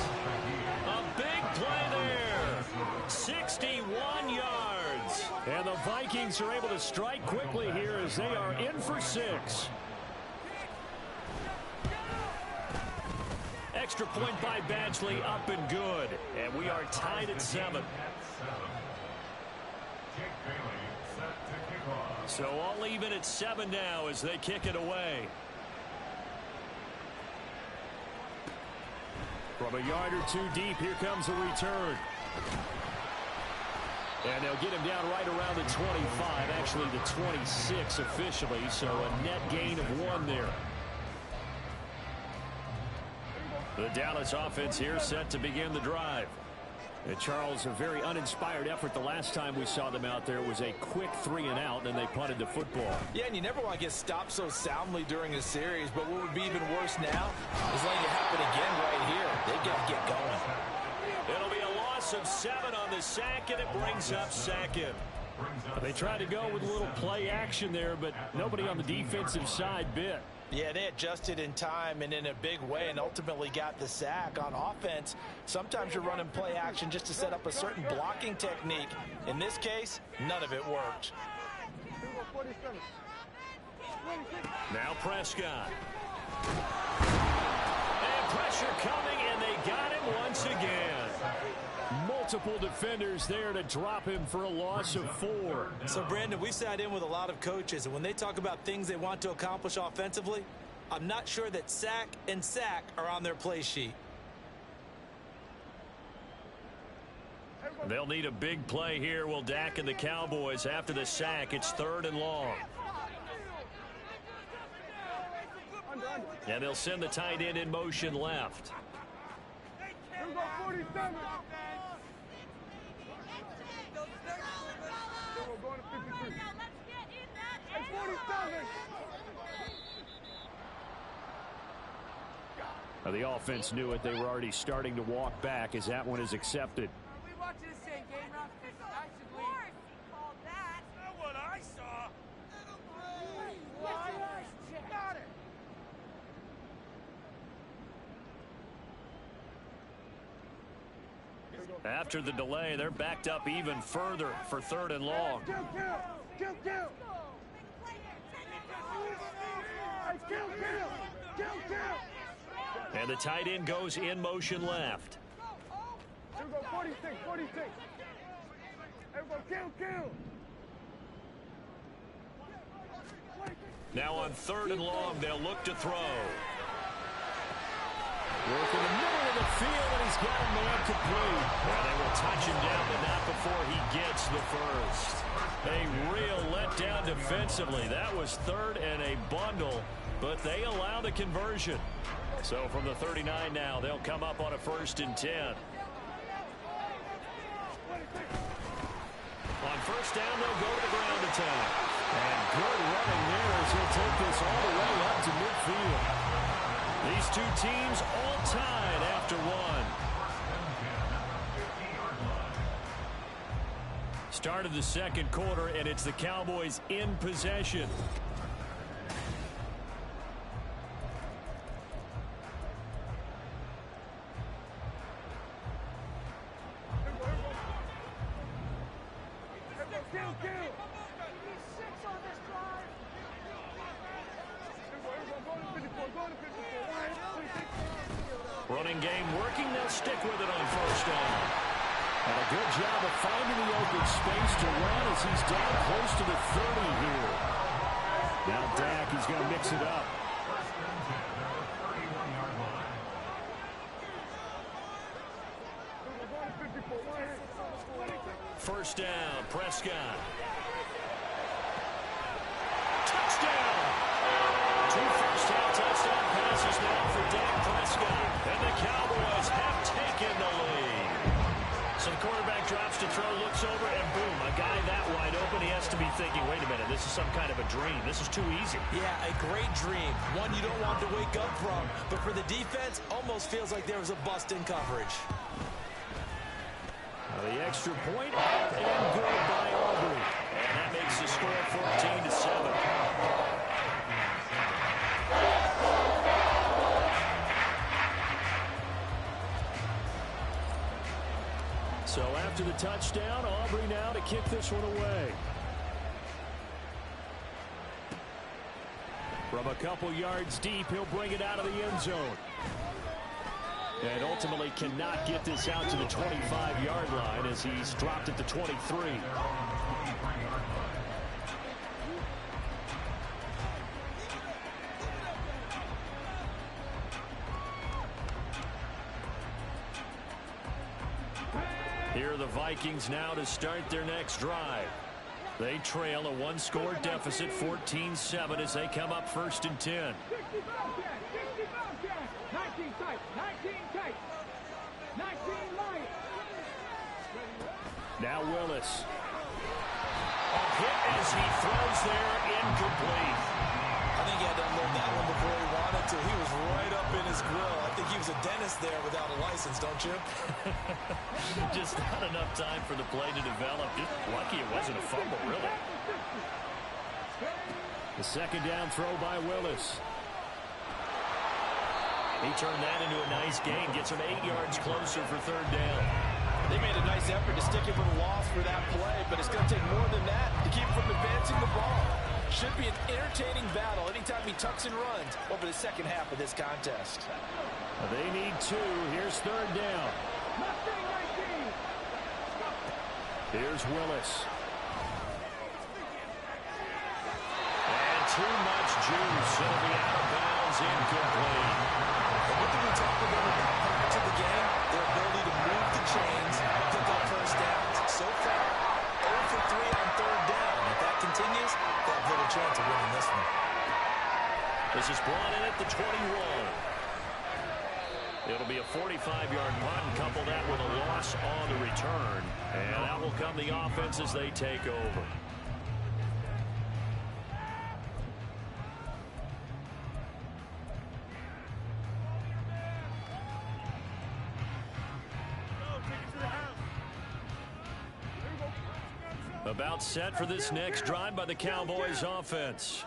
A big play there. 61 yards. And the Vikings are able to strike quickly here as they are in for 6. Extra point by Badgley, up and good. And we are tied at 7. So all even at 7 now as they kick it away. From a yard or 2 deep, here comes a return. And they'll get him down right around the 25, actually the 26 officially, so a net gain of 1 there. The Dallas offense here set to begin the drive. And Charles, a very uninspired effort the last time we saw them out there. It was a quick 3 and out, and they punted the football. Yeah, and you never want to get stopped so soundly during a series, but what would be even worse now is letting it happen again right here. They got to get going. It'll be a loss of 7 on the sack, and it brings up 2nd. They tried to go with a little play action there, but nobody on the defensive side bit. Yeah, they adjusted in time and in a big way and ultimately got the sack. On offense, sometimes you're running play action just to set up a certain blocking technique. In this case, none of it worked. Now Prescott. And pressure coming, and they got him once again. Multiple defenders there to drop him for a loss of 4. So, Brandon, we sat in with a lot of coaches, and when they talk about things they want to accomplish offensively, I'm not sure that sack and sack are on their play sheet. They'll need a big play here, will Dak and the Cowboys. After the sack, it's 3rd and long. And they'll send the tight end in motion left. The offense knew it. They were already starting to walk back as that one is accepted. After the delay, they're backed up even further for 3rd and long. And the tight end goes in motion left. Now on 3rd and long, they'll look to throw. Work in the middle of the field, and he's got a man complete. Well, they will touch him down, but not before he gets the first. A real letdown defensively. That was 3rd and a bundle, but they allow the conversion. So from the 39 now, they'll come up on a 1st and 10. On 1st down, they'll go to the ground attack. And good running there as he'll take this all the way up to midfield. These two teams all tied after 1. Start of the 2nd quarter, and it's the Cowboys in possession. Running game working. They'll stick with it on 1st down. And a good job of finding the open space to run as he's down close to the 30 here. Now Dak, he's going to mix it up. First down, Prescott. Touchdown! 2 first-half touchdown passes now for Dak Prescott. And the Cowboys have taken the lead. So the quarterback drops to throw, looks over, and boom, a guy that wide open. He has to be thinking, wait a minute, this is some kind of a dream. This is too easy. Yeah, a great dream. One you don't want to wake up from. But for the defense, almost feels like there was a bust in coverage. The extra point up and good by Aubrey. And that makes the score 14-7. So after the touchdown, Aubrey now to kick this one away. From a couple yards deep, he'll bring it out of the end zone. And ultimately cannot get this out to the 25-yard line as he's dropped at the 23. Here are the Vikings now to start their next drive. They trail a 1-score deficit, 14-7, as they come up 1st and 10. Now Willis. A hit as he throws there, incomplete. I think he had to unload that one before he wanted to. He was right up in his grill. I think he was a dentist there without a license, don't you? Just not enough time for the play to develop. Just lucky it wasn't a fumble, really. The second down throw by Willis. He turned that into a nice gain. Gets him 8 yards closer for 3rd down. They made a nice effort to stick him with a loss for that play, but it's going to take more than that to keep him from advancing the ball. Should be an entertaining battle anytime he tucks and runs over the second half of this contest. They need 2. Here's 3rd down. Here's Willis. And too much juice. It'll be out of bounds, incomplete. And what did we talk about prior to the game? Their ability to move the chains and pick up first downs. So far, 0 for 3 on 3rd down. If that continues, they have little chance of winning this one. This is brought in at the 21. It'll be a 45-yard punt, and couple that with a loss on the return. And out will come the offense as they take over. About set for this next drive by the Cowboys offense.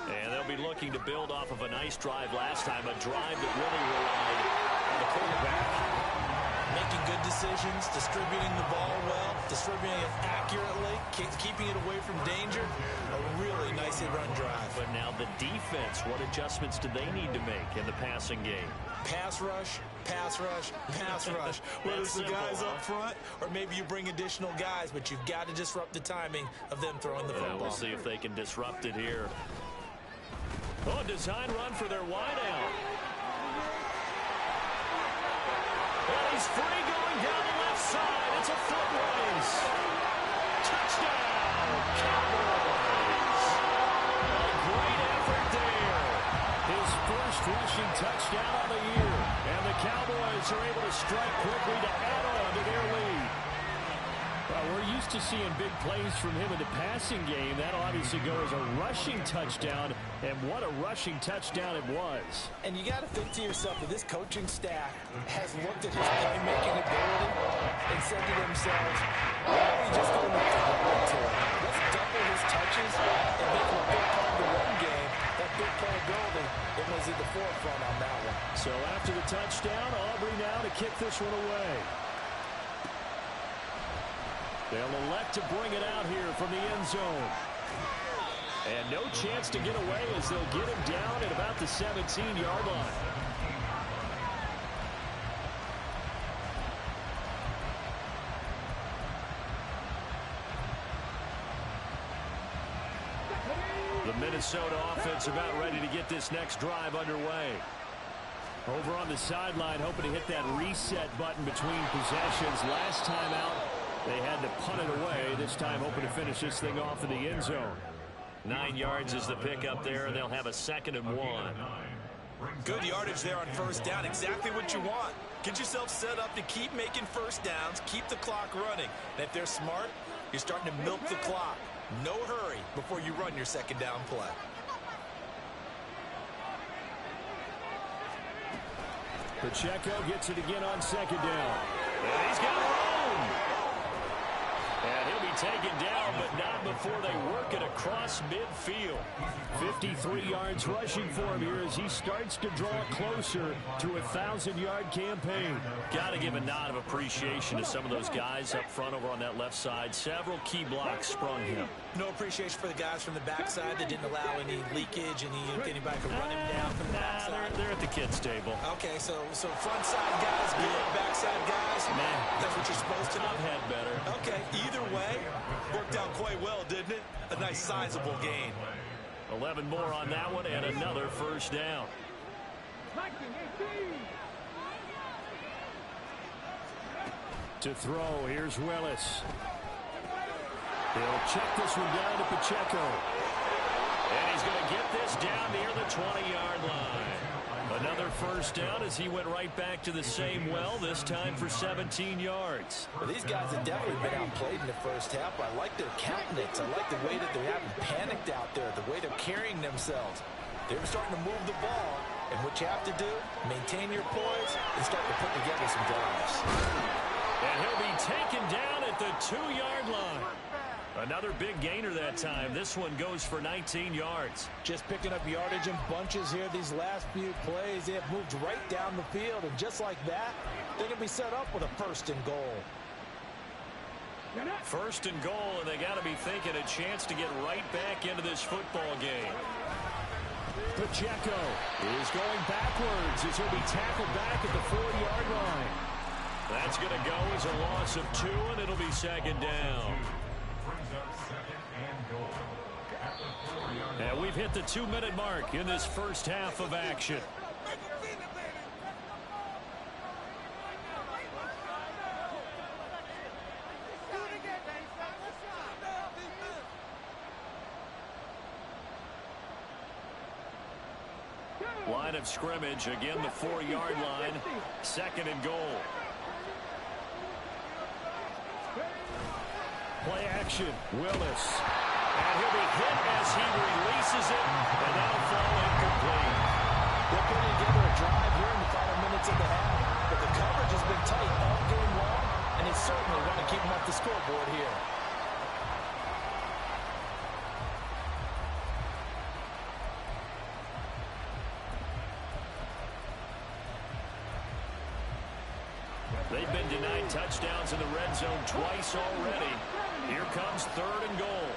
And they'll be looking to build off of a nice drive last time, a drive that really relied on the quarterback. Making good decisions, distributing the ball well, distributing it accurately, keeping it away from danger. A really nice hit-run drive. But now the defense, what adjustments do they need to make in the passing game? Pass rush, pass rush, pass rush. Whether it's the guys up front or maybe you bring additional guys, but you've got to disrupt the timing of them throwing the football. We'll see if they can disrupt it here. Oh, design run for their wideout. And he's free going down the left side. It's a foot race. Touchdown, Cowboys. A great effort there. His first rushing touchdown of the year. And the Cowboys are able to strike quickly to add on to their lead. Well, we're used to seeing big plays from him in the passing game. That'll obviously go as a rushing touchdown, and what a rushing touchdown it was. And you got to think to yourself that this coaching staff has looked at his playmaking ability and said to themselves, why don't we just go to it? Let's double his touches and make him a big part of the run game. That big playability, it was at the forefront on that one. So after the touchdown, Aubrey now to kick this one away. They'll elect to bring it out here from the end zone. And no chance to get away as they'll get him down at about the 17-yard line. The Minnesota offense about ready to get this next drive underway. Over on the sideline, hoping to hit that reset button between possessions. Last time out, They had to punt it away, this time hoping to finish this thing off in the end zone. 9 yards is the pickup there, and they'll have a 2nd and 1. Good yardage there on first down. Exactly what you want. Get yourself set up to keep making first downs, keep the clock running. And if they're smart, you're starting to milk the clock. No hurry before you run your 2nd down play. Pacheco gets it again on 2nd down. And he's got room. And he'll be taken down, but not before they work it across midfield. 53 yards rushing for him here as he starts to draw closer to a 1,000-yard campaign. Got to give a nod of appreciation to some of those guys up front over on that left side. Several key blocks sprung him. No appreciation for the guys from the backside that didn't allow any leakage, anybody could run him down from the backside. They're at the kids' table. Okay, so front side guys good, backside guys, that's what you're supposed to do. I've had better. Okay, either way, worked out quite well, didn't it? A nice sizable gain. 11 more on that one and another first down. To throw, here's Willis. He'll check this one down to Pacheco. And he's going to get this down near the 20-yard line. Another first down as he went right back to the same well, this time for 17 yards. Well, these guys have definitely been outplayed in the first half. I like their countenance. I like the way that they haven't panicked out there, the way they're carrying themselves. They're starting to move the ball, and what you have to do, maintain your poise and start to put together some drives. And he'll be taken down at the 2-yard line. Another big gainer that time. This one goes for 19 yards. Just picking up yardage in bunches here these last few plays. They have moved right down the field, and just like that, they're going to be set up with a 1st and goal. 1st and goal, and they got to be thinking a chance to get right back into this football game. Pacheco is going backwards as he'll be tackled back at the 4-yard line. That's going to go as a loss of 2, and it'll be 2nd down. And we've hit the 2-minute mark in this first half of action. Line of scrimmage, again the 4-yard line, 2nd and goal. Play action, Willis. And he'll be hit as he releases it, and that'll fall incomplete. They're putting together a drive here in the final minutes of the half, but the coverage has been tight all game long, and they certainly want to keep them off the scoreboard here. They've been denied touchdowns in the red zone twice already. Here comes 3rd and goal.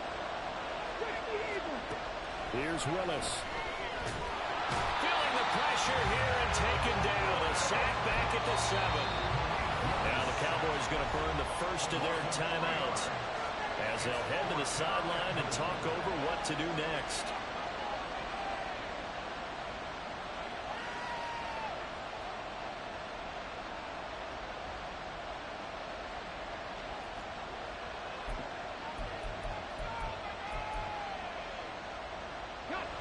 Here's Willis. Feeling the pressure here and taken down. A sack back at the 7. Now the Cowboys going to burn the first of their timeouts as they'll head to the sideline and talk over what to do next.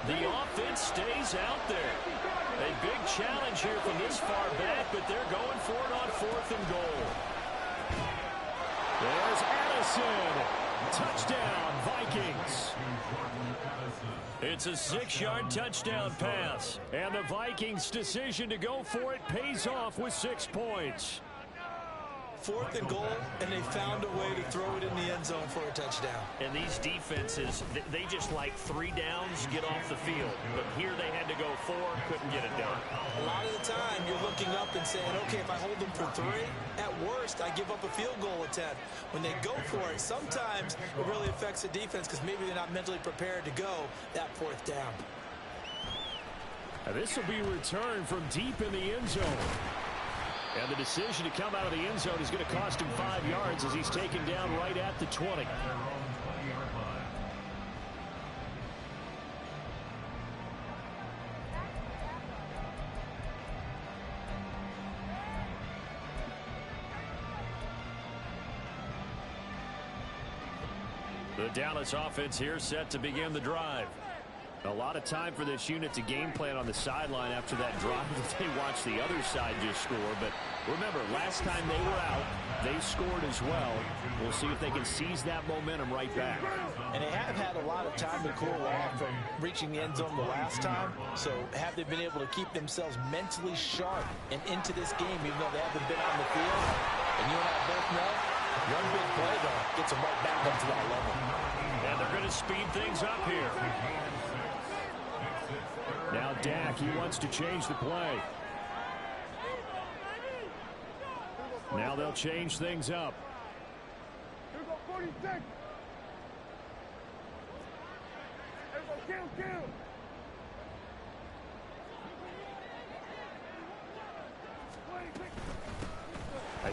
The offense stays out there. A big challenge here from this far back, but they're going for it on 4th and goal. There's Addison. Touchdown, Vikings. It's a 6-yard touchdown pass. And the Vikings' decision to go for it pays off with 6 points. 4th and goal, and they found a way to throw it in the end zone for a touchdown. And these defenses, they just like 3 downs, get off the field. But here they had to go 4, couldn't get it done. A lot of the time, you're looking up and saying, okay, if I hold them for 3, at worst, I give up a field goal attempt. When they go for it, sometimes it really affects the defense because maybe they're not mentally prepared to go that 4th down. Now this will be returned from deep in the end zone. And the decision to come out of the end zone is going to cost him 5 yards as he's taken down right at the 20. The Dallas offense here set to begin the drive. A lot of time for this unit to game plan on the sideline after that drive that they watched the other side just score. But remember, last time they were out, they scored as well. We'll see if they can seize that momentum right back. And they have had a lot of time to cool off from reaching the end zone the last time. So have they been able to keep themselves mentally sharp and into this game, even though they haven't been on the field? And you and I both know, one big play, though, gets them right back up to that level. And they're going to speed things up here. Now Dak, he wants to change the play. Now they'll change things up.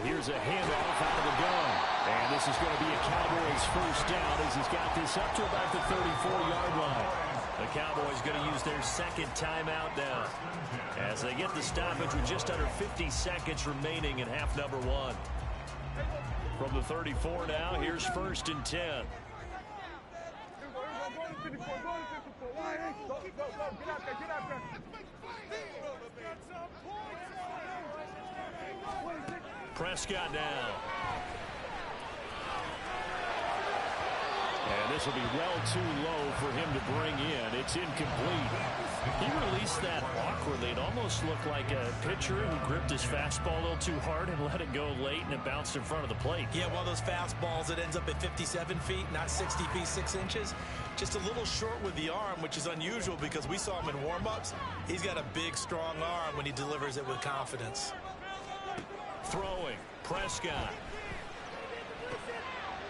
Here's a handoff out of the gun. And this is going to be a Cowboys first down as he's got this up to about the 34-yard line. The Cowboys going to use their second timeout now as they get the stoppage with just under 50 seconds remaining in half number one. From the 34 now, here's 1st and 10. Prescott now. And this will be well too low for him to bring in. It's incomplete. He released that awkwardly. It almost looked like a pitcher who gripped his fastball a little too hard and let it go late, and it bounced in front of the plate. Yeah, one of those fastballs that ends up at 57 feet, not 60 feet, 6 inches. Just a little short with the arm, which is unusual because we saw him in warm-ups. He's got a big, strong arm when he delivers it with confidence. Throwing, Prescott.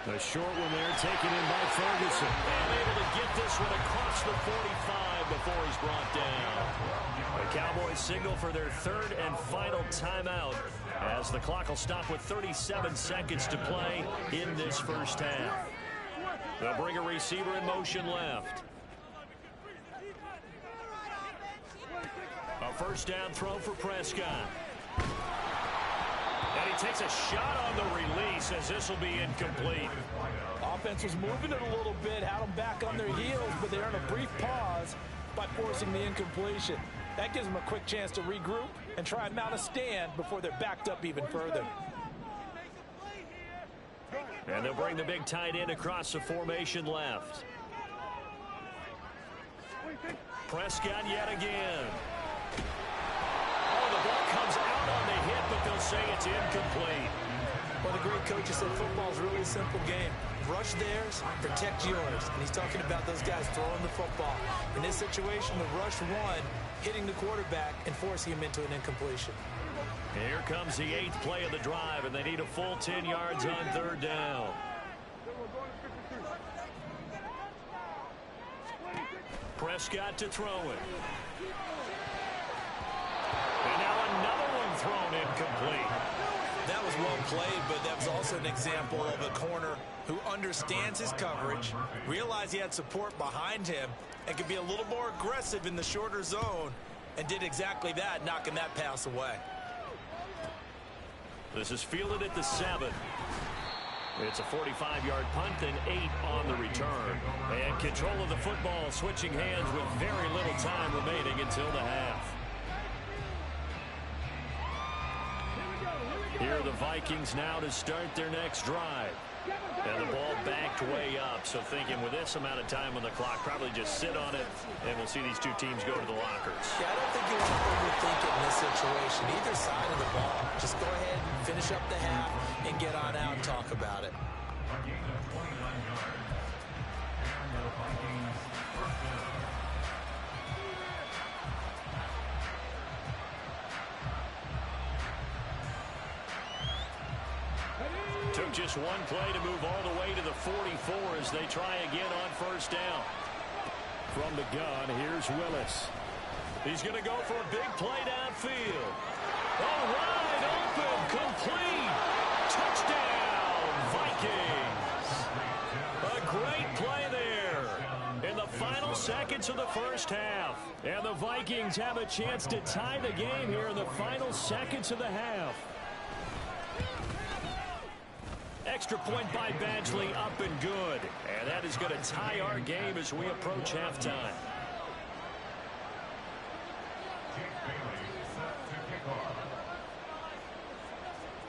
The short one there taken in by Ferguson. And able to get this one across the 45 before he's brought down. The Cowboys signal for their third and final timeout as the clock will stop with 37 seconds to play in this first half. They'll bring a receiver in motion left. A first down throw for Prescott. And he takes a shot on the release as this will be incomplete. Offense was moving it a little bit, had them back on their heels, but they earned a brief pause by forcing the incompletion. That gives them a quick chance to regroup and try and mount a stand before they're backed up even further. And they'll bring the big tight end across the formation left. Prescott yet again. Oh, the ball comes out on the hit, but they'll say it's incomplete. Well, the great coach has said football's really a simple game. Rush theirs, protect yours. And he's talking about those guys throwing the football. In this situation, the rush one, hitting the quarterback and forcing him into an incompletion. Here comes the 8th play of the drive, and they need a full 10 yards on third down. Prescott to throw it. And now another one thrown incomplete. That was well played, but that was also an example of a corner who understands his coverage, realized he had support behind him, and could be a little more aggressive in the shorter zone, and did exactly that, knocking that pass away. This is fielded at the 7. It's a 45-yard punt and 8 on the return. And control of the football switching hands with very little time remaining until the half. Here are the Vikings now to start their next drive. And the ball backed way up, so thinking with this amount of time on the clock, probably just sit on it, and we'll see these two teams go to the lockers. Yeah, I don't think you want to overthink it in this situation. Either side of the ball, just go ahead and finish up the half and get on out and talk about it. Took just one play to move all the way to the 44 as they try again on first down. From the gun, here's Willis. He's going to go for a big play downfield. Oh, wide open, complete. Touchdown, Vikings. A great play there in the final seconds of the first half. And the Vikings have a chance to tie the game here in the final seconds of the half. Extra point by Badgley, up and good. And that is going to tie our game as we approach halftime.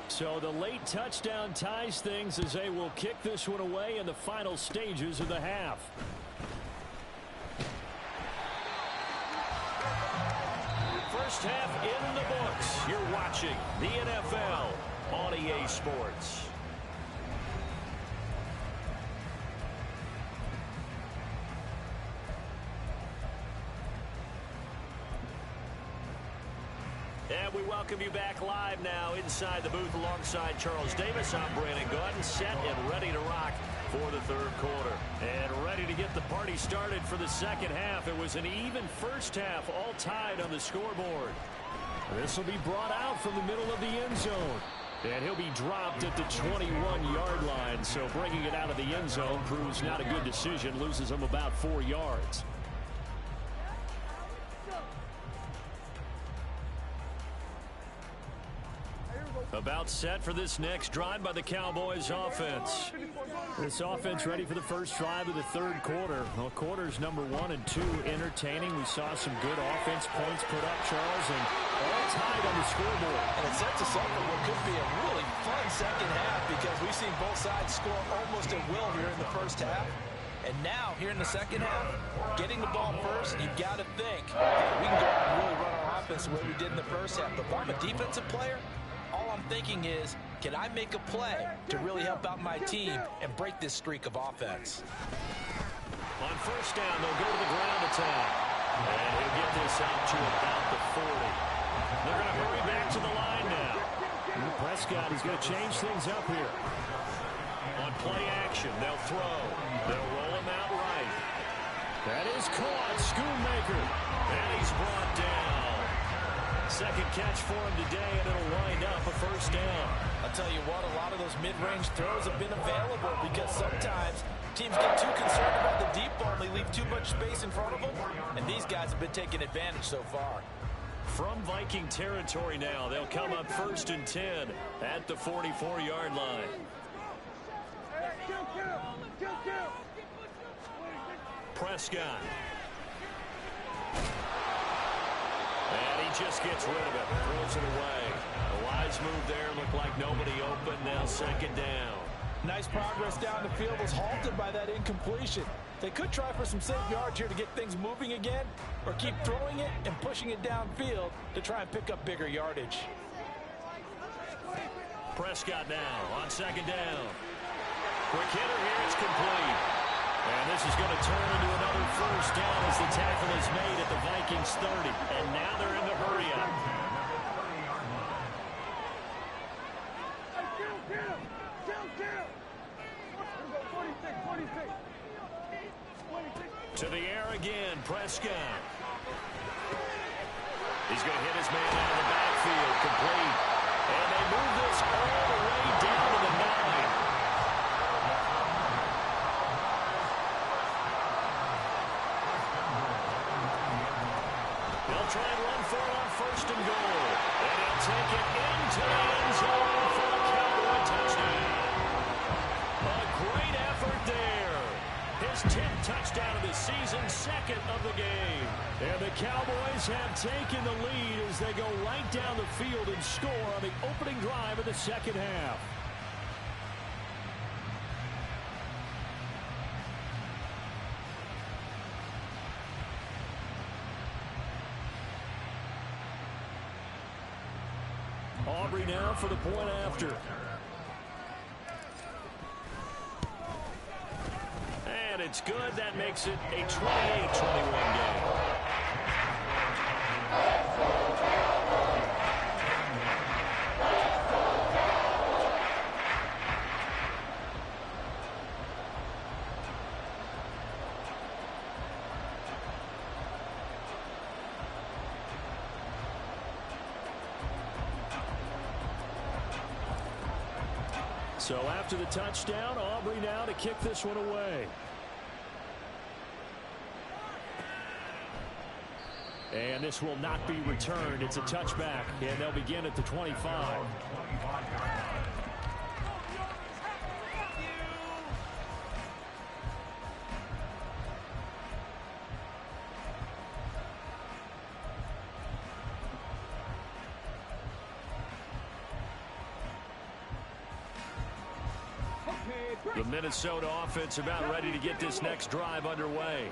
So the late touchdown ties things as they will kick this one away in the final stages of the half. First half in the books. You're watching the NFL on EA Sports. And we welcome you back live now inside the booth alongside Charles Davis. I'm Brandon Gaudin, set and ready to rock for the third quarter. And ready to get the party started for the second half. It was an even first half, all tied on the scoreboard. This will be brought out from the middle of the end zone. And he'll be dropped at the 21-yard line. So bringing it out of the end zone proves not a good decision. Loses him about 4 yards. About set for this next drive by the Cowboys offense. This offense ready for the first drive of the third quarter. Well, quarters number 1 and 2 entertaining. We saw some good offense points put up, Charles, and all tied on the scoreboard. And it sets us up for what could be a really fun second half because we've seen both sides score almost at will here in the first half. And now, here in the second half, getting the ball first, you've got to think, hey, we can go out and really run our offense the way we did in the first half. But if I'm a defensive player, all I'm thinking is, can I make a play to really help out my team and break this streak of offense? On first down, they'll go to the ground attack. And he'll get this out to about the 40. They're going to hurry back to the line now. And Prescott is going to change things up here. On play action, they'll throw. They'll roll him out right. That is caught. Schoonmaker. And he's brought down. Second catch for him today, and it'll wind up a first down. I'll tell you what, a lot of those mid-range throws have been available because sometimes teams get too concerned about the deep ball and they leave too much space in front of them, and these guys have been taking advantage so far. From Viking territory now, they'll come up 1st and 10 at the 44-yard line. Prescott. And he just gets rid of it. Throws it away. A wise move there. Looked like nobody open. Now second down. Nice progress down the field was halted by that incompletion. They could try for some safe yards here to get things moving again, or keep throwing it and pushing it downfield to try and pick up bigger yardage. Prescott now on second down. Quick hitter here. It's complete. And this is going to turn into another first down as the tackle is made at the Vikings 30. And now they're in the hurry-up. To the air again, Prescott. He's going to hit his man out of the backfield, complete. And they move this all the way down to the 9. They'll try and run for it on 1st and goal. And he'll take it into the end zone for a Cowboy touchdown. A great effort there. His 10th touchdown of the season, 2nd of the game. And the Cowboys have taken the lead as they go right down the field and score on the opening drive of the second half. Aubrey now for the point after. And it's good. That makes it a 28-21 game. So after the touchdown, Aubrey now to kick this one away. And this will not be returned. It's a touchback, and they'll begin at the 25. The Minnesota offense about ready to get this next drive underway.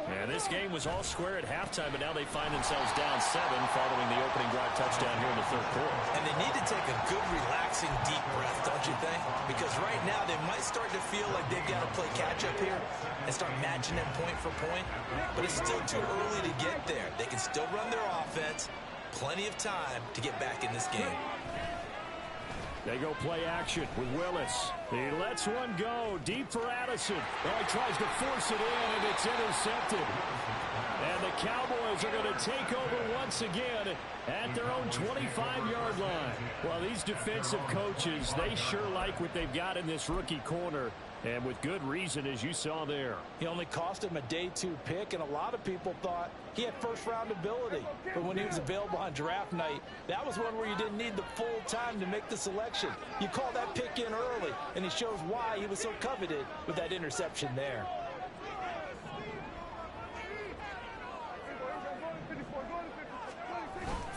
And this game was all square at halftime, but now they find themselves down 7 following the opening drive touchdown here in the third quarter. And they need to take a good, relaxing, deep breath, don't you think? Because right now they might start to feel like they've got to play catch-up here and start matching them point for point. But it's still too early to get there. They can still run their offense. Plenty of time to get back in this game. They go play action with Willis. He lets one go deep for Addison. Well, he tries to force it in, and it's intercepted. And the Cowboys are going to take over once again at their own 25-yard line. Well, these defensive coaches, they sure like what they've got in this rookie corner. And with good reason, as you saw there. He only cost him a day 2 pick, and a lot of people thought he had first-round ability. But when he was available on draft night, that was one where you didn't need the full time to make the selection. You call that pick in early, and he shows why he was so coveted with that interception there.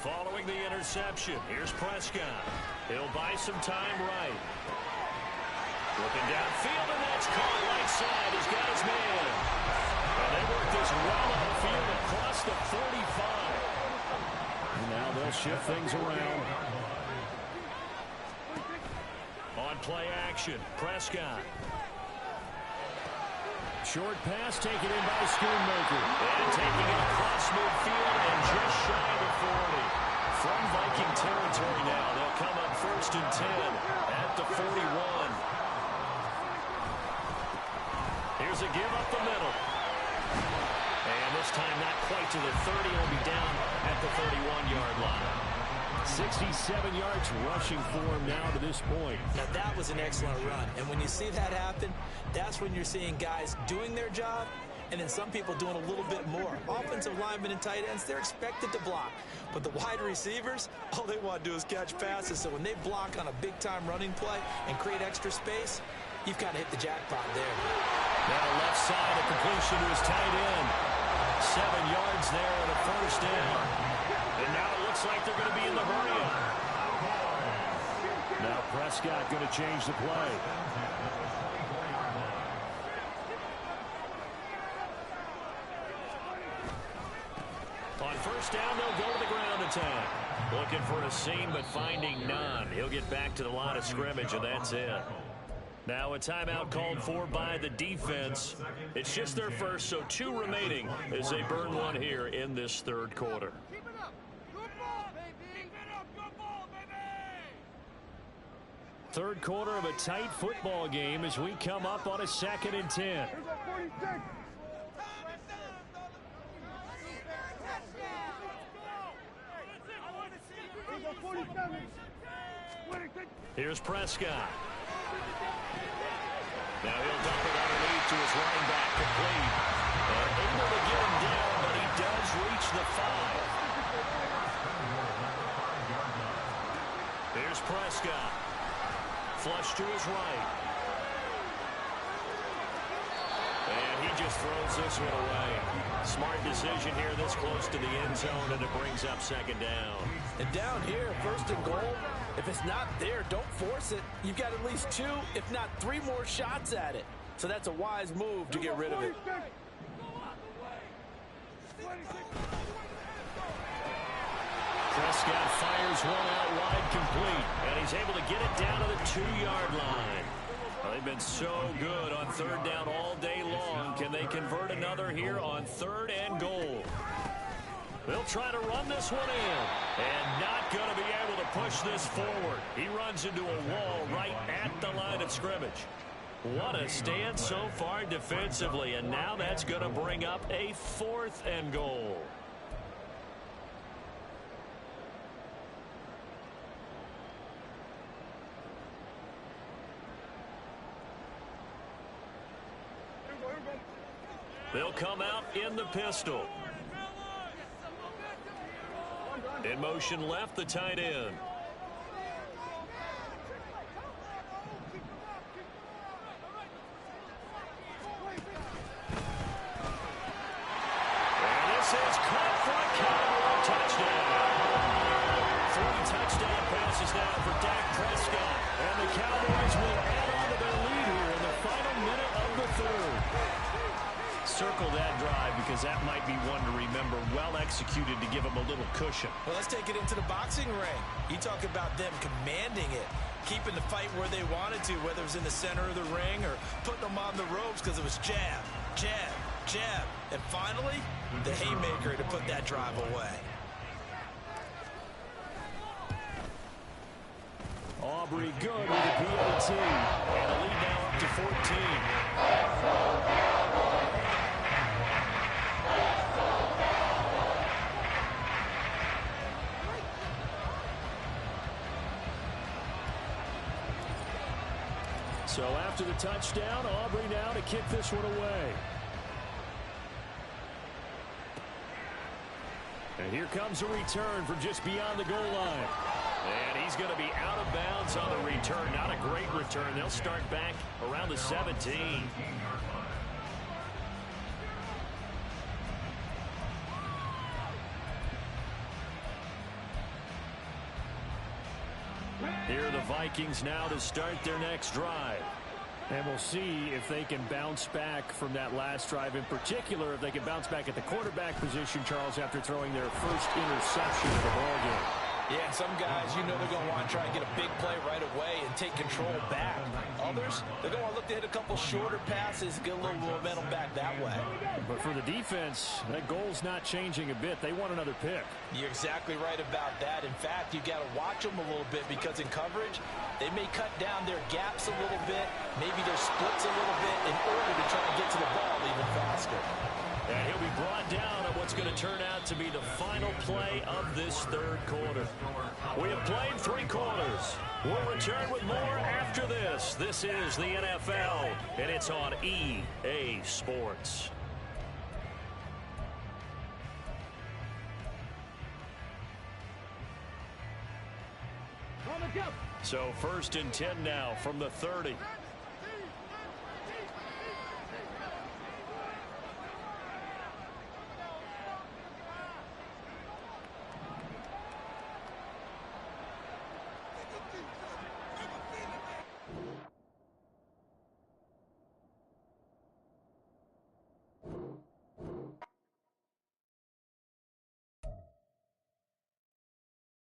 Following the interception, here's Prescott. He'll buy some time right. Looking downfield, and that's caught right side. He's got his man. And they work this well on the field across the 45. And now they'll shift things around. On play action, Prescott. Short pass taken in by Schoonmaker. And taking it across midfield and just shy of the 40. From Viking territory now, they'll come up 1st and 10 at the 41. Here's a give up the middle. And this time not quite to the 30. He'll be down at the 31-yard line. 67 yards rushing for him now to this point. Now that was an excellent run. And when you see that happen, that's when you're seeing guys doing their job and then some people doing a little bit more. Offensive linemen and tight ends, they're expected to block. But the wide receivers, all they want to do is catch passes. So when they block on a big-time running play and create extra space, you've got to hit the jackpot there. Now left side, a completion to his tight end. 7 yards there and a first down. And now it looks like they're going to be in the hurry-up. Now Prescott going to change the play. On first down, they'll go to the ground attack. Looking for a seam, but finding none. He'll get back to the line of scrimmage, and that's it. Now a timeout called for by the defense. It's just their first, so 2 remaining as they burn one here in this third quarter. Keep it up. Good ball, baby. Keep it up. Good ball, baby. Third quarter of a tight football game as we come up on a 2nd and 10. Here's a 46. Here's Prescott. Now he'll dump it underneath to his running back, complete. And able to get him down, but he does reach the 5. Here's Prescott. Flush to his right. And he just throws this one away. Smart decision here this close to the end zone, and it brings up 2nd down. And down here, 1st and goal, if it's not there, don't force it. You've got at least 2, if not 3 more shots at it. So that's a wise move to get rid of it. Prescott fires one out wide, complete, and he's able to get it down to the 2-yard line. Well, they've been so good on 3rd down all day long. Can they convert another here on 3rd and goal? They'll try to run this one in, and not going to be able to push this forward. He runs into a wall right at the line of scrimmage. What a stand so far defensively, and now that's going to bring up a 4th and goal. They'll come out in the pistol. In motion left, the tight end. And this is caught for a Cowboy touchdown. 3 touchdown passes now for Dak Prescott. And the Cowboys will add on to their lead here because that might be one to remember. Well executed to give him a little cushion. Well, let's take it into the boxing ring. You talk about them commanding it, keeping the fight where they wanted to, whether it was in the center of the ring or putting them on the ropes because it was jab, jab, jab. And finally, the haymaker to put that drive away. Aubrey good with the PAT. And the lead now up to 14. So after the touchdown, Aubrey now to kick this one away. And here comes a return from just beyond the goal line. And he's going to be out of bounds on the return. Not a great return. They'll start back around the 17. Here are the Vikings now to start their next drive. And we'll see if they can bounce back from that last drive. In particular, if they can bounce back at the quarterback position, Charles, after throwing their first interception of the ballgame. Yeah, and some guys, you know they're going to want to try and get a big play right away and take control back. Others, they're going to want to look to hit a couple shorter passes, get a little momentum back that way. But for the defense, that goal's not changing a bit. They want another pick. You're exactly right about that. In fact, you got to watch them a little bit because in coverage, they may cut down their gaps a little bit, maybe their splits a little bit in order to try and get to the ball even faster. And he'll be brought down on what's going to turn out to be the final play of this third quarter. We have played 3 quarters. We'll return with more after this. This is the NFL, and it's on EA Sports. So 1st and 10 now from the 30.